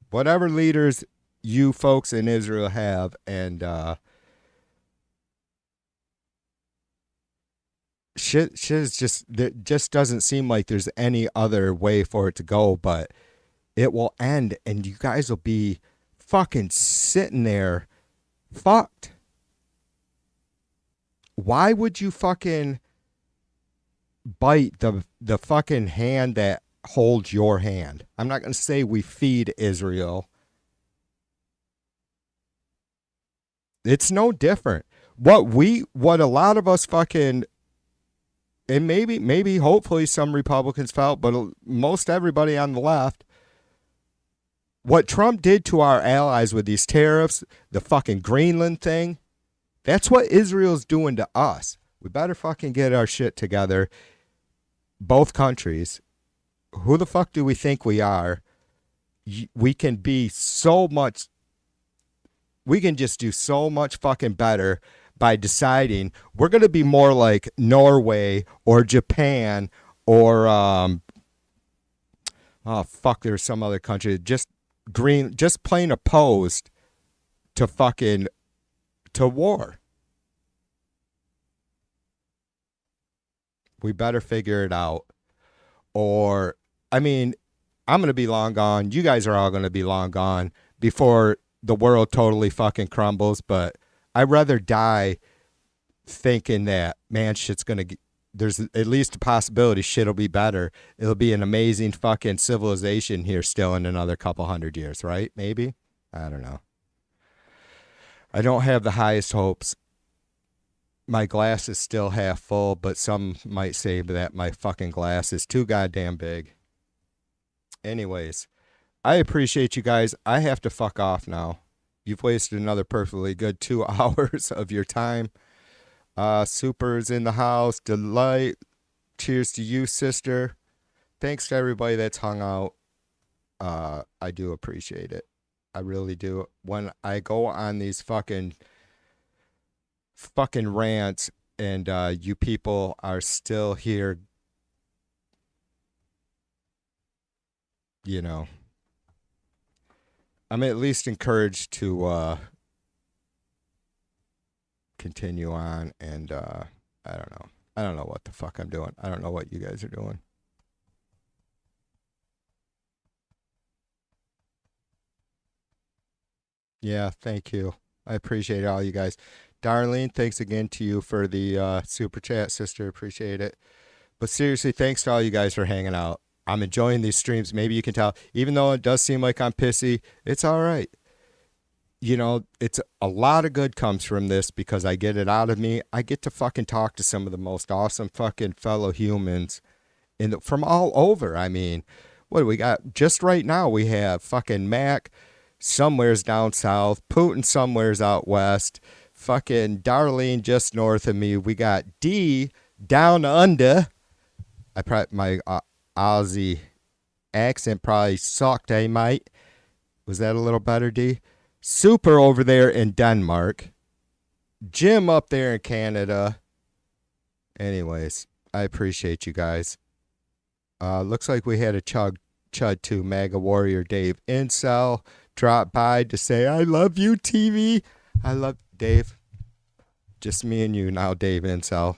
whatever leaders you folks in Israel have, and shit is just, it just doesn't seem like there's any other way for it to go, but it will end, and you guys will be fucking sitting there fucked. Why would you fucking bite the fucking hand that holds your hand? I'm not going to say we feed Israel. It's no different. What a lot of us fucking, and maybe hopefully some Republicans felt, but most everybody on the left, what Trump did to our allies with these tariffs, the fucking Greenland thing, that's what Israel's doing to us. We better fucking get our shit together. Both countries. Who the fuck do we think we are? We can be so much, we can just do so much fucking better by deciding we're going to be more like Norway or Japan or, there's some other country. Just plain opposed to fucking, to war. We better figure it out. Or, I mean, I'm going to be long gone. You guys are all going to be long gone before the world totally fucking crumbles. But I'd rather die thinking that, man, shit's going to, there's at least a possibility shit'll be better. It'll be an amazing fucking civilization here still in another couple 100 years, right? Maybe? I don't know. I don't have the highest hopes. My glass is still half full, but some might say that my fucking glass is too goddamn big. Anyways, I appreciate you guys. I have to fuck off now. You've wasted another perfectly good 2 hours of your time. Super's in the house. Delight. Cheers to you, sister. Thanks to everybody that's hung out. I do appreciate it. I really do. When I go on these fucking rants and you people are still here, you know, I'm at least encouraged to continue on, and I don't know what the fuck I'm doing. I don't know what you guys are doing. Yeah, thank you. I appreciate all you guys. Darlene, thanks again to you for the super chat, sister. Appreciate it. But seriously, thanks to all you guys for hanging out. I'm enjoying these streams. Maybe you can tell, even though it does seem like I'm pissy, it's all right. You know, it's a lot of good comes from this because I get it out of me. I get to fucking talk to some of the most awesome fucking fellow humans from all over. I mean, what do we got? Just right now, we have fucking Mac somewhere's down south, Putin somewhere's out west, fucking Darlene just north of me. We got D down under. My Aussie accent probably sucked, eh, mate? Was that a little better, D? Super over there in Denmark. Jim up there in Canada. Anyways, I appreciate you guys. Looks like we had a Chud 2 MAGA Warrior Dave Incel drop by to say, I love you, TV. I love Dave. Just me and you now, Dave Incel.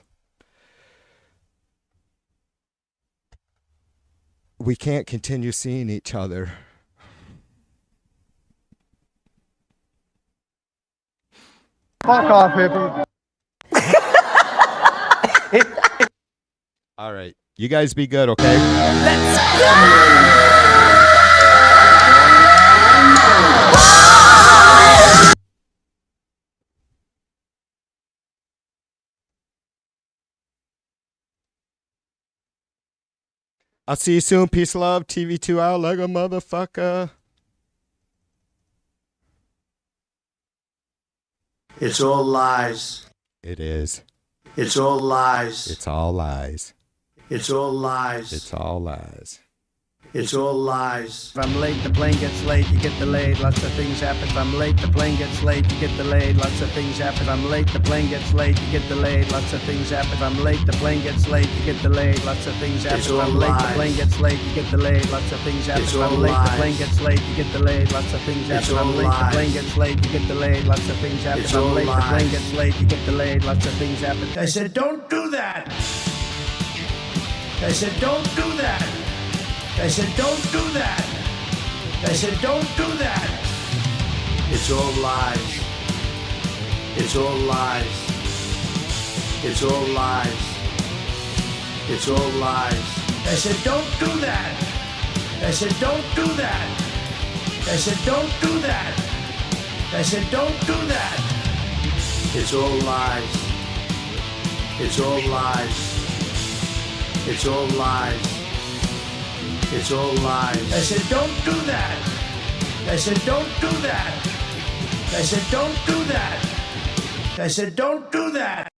We can't continue seeing each other. Fuck off, people. All right. You guys be good, okay? Let's go! I'll see you soon. Peace, love. TV2 out like a motherfucker. It's all lies. It is. It's all lies. It's all lies. It's all lies. It's all lies. It's all lies. If I'm late, the plane gets late, you get delayed, lots of things happen. If I'm late, the plane gets late, you get delayed, lots of things happen. If I'm late, the plane gets late, you get delayed, lots of things happen. If I'm late, the plane gets late, you get delayed, lots of things happen. It's If all I'm late, the lies. plane gets late, you get delayed, lots of things happen. It's If I'm all late, the lies. plane gets late, you get delayed, lots of things happen. It's If I'm all late, the plane lies. gets late, you get delayed, lots of things happen. It's If I'm all late, the plane lies. gets late, you get delayed, lots of things happen. I said, don't do that. I said, don't do that. I said, don't do that. I said, don't do that. It's all lies. It's all lies. It's all lies. It's all lies. I said, don't do that. I said, don't do that. I said, don't do that. I said, don't do that. It's all lies. It's all lies. It's all lies. It's all lies. I said, don't do that. I said, don't do that. I said, don't do that. I said, don't do that.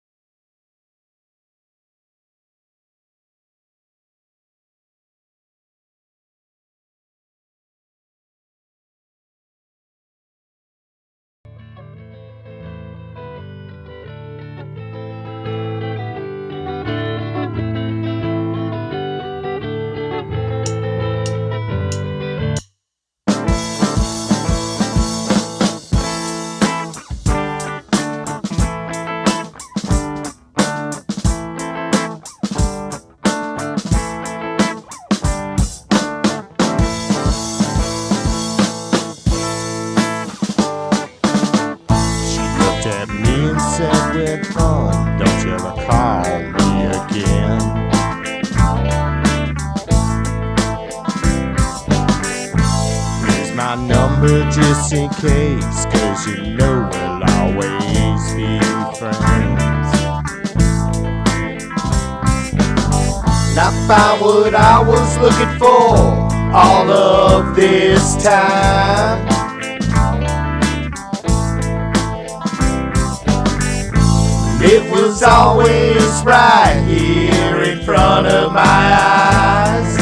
She looked at me and said, we're fun. Don't you ever call me again. Here's my number just in case, 'cause you know we'll always be friends. And I found what I was looking for all of this time. It was always right here in front of my eyes.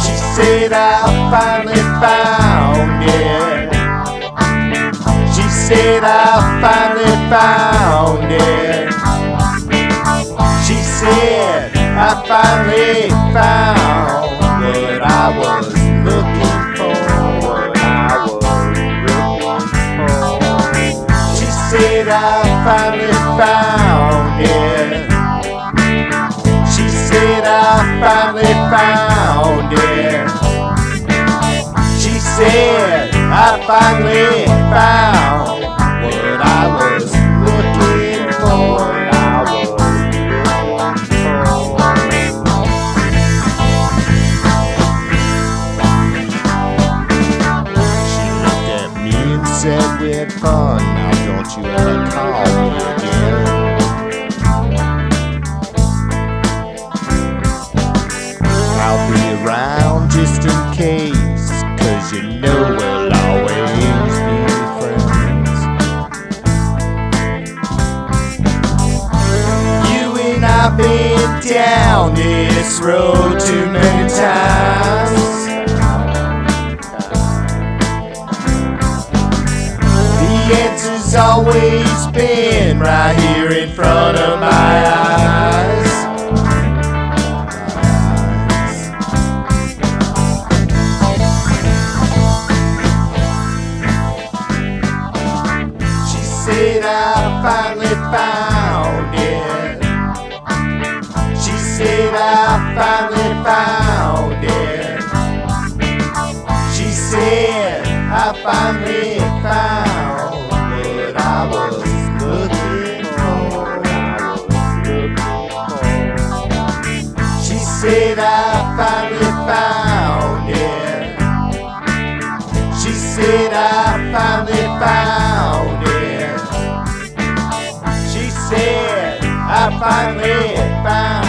She said, I finally found it. She said, I finally found it. She said, I finally found what I was looking for. What I was looking for. She said, I finally found it. She said, I finally found it. She said, I finally found what I was looking for. Said we had fun, now don't you ever call me again. I'll be around just in case, 'cause you know we'll always be friends. You and I've been down this road too many times. The answer's always been right here in front of my eyes. She said, I finally found it. She said, I finally found it. She said, I finally found what I was looking for. She said, I finally found it. She said, I finally found it. She said, I finally found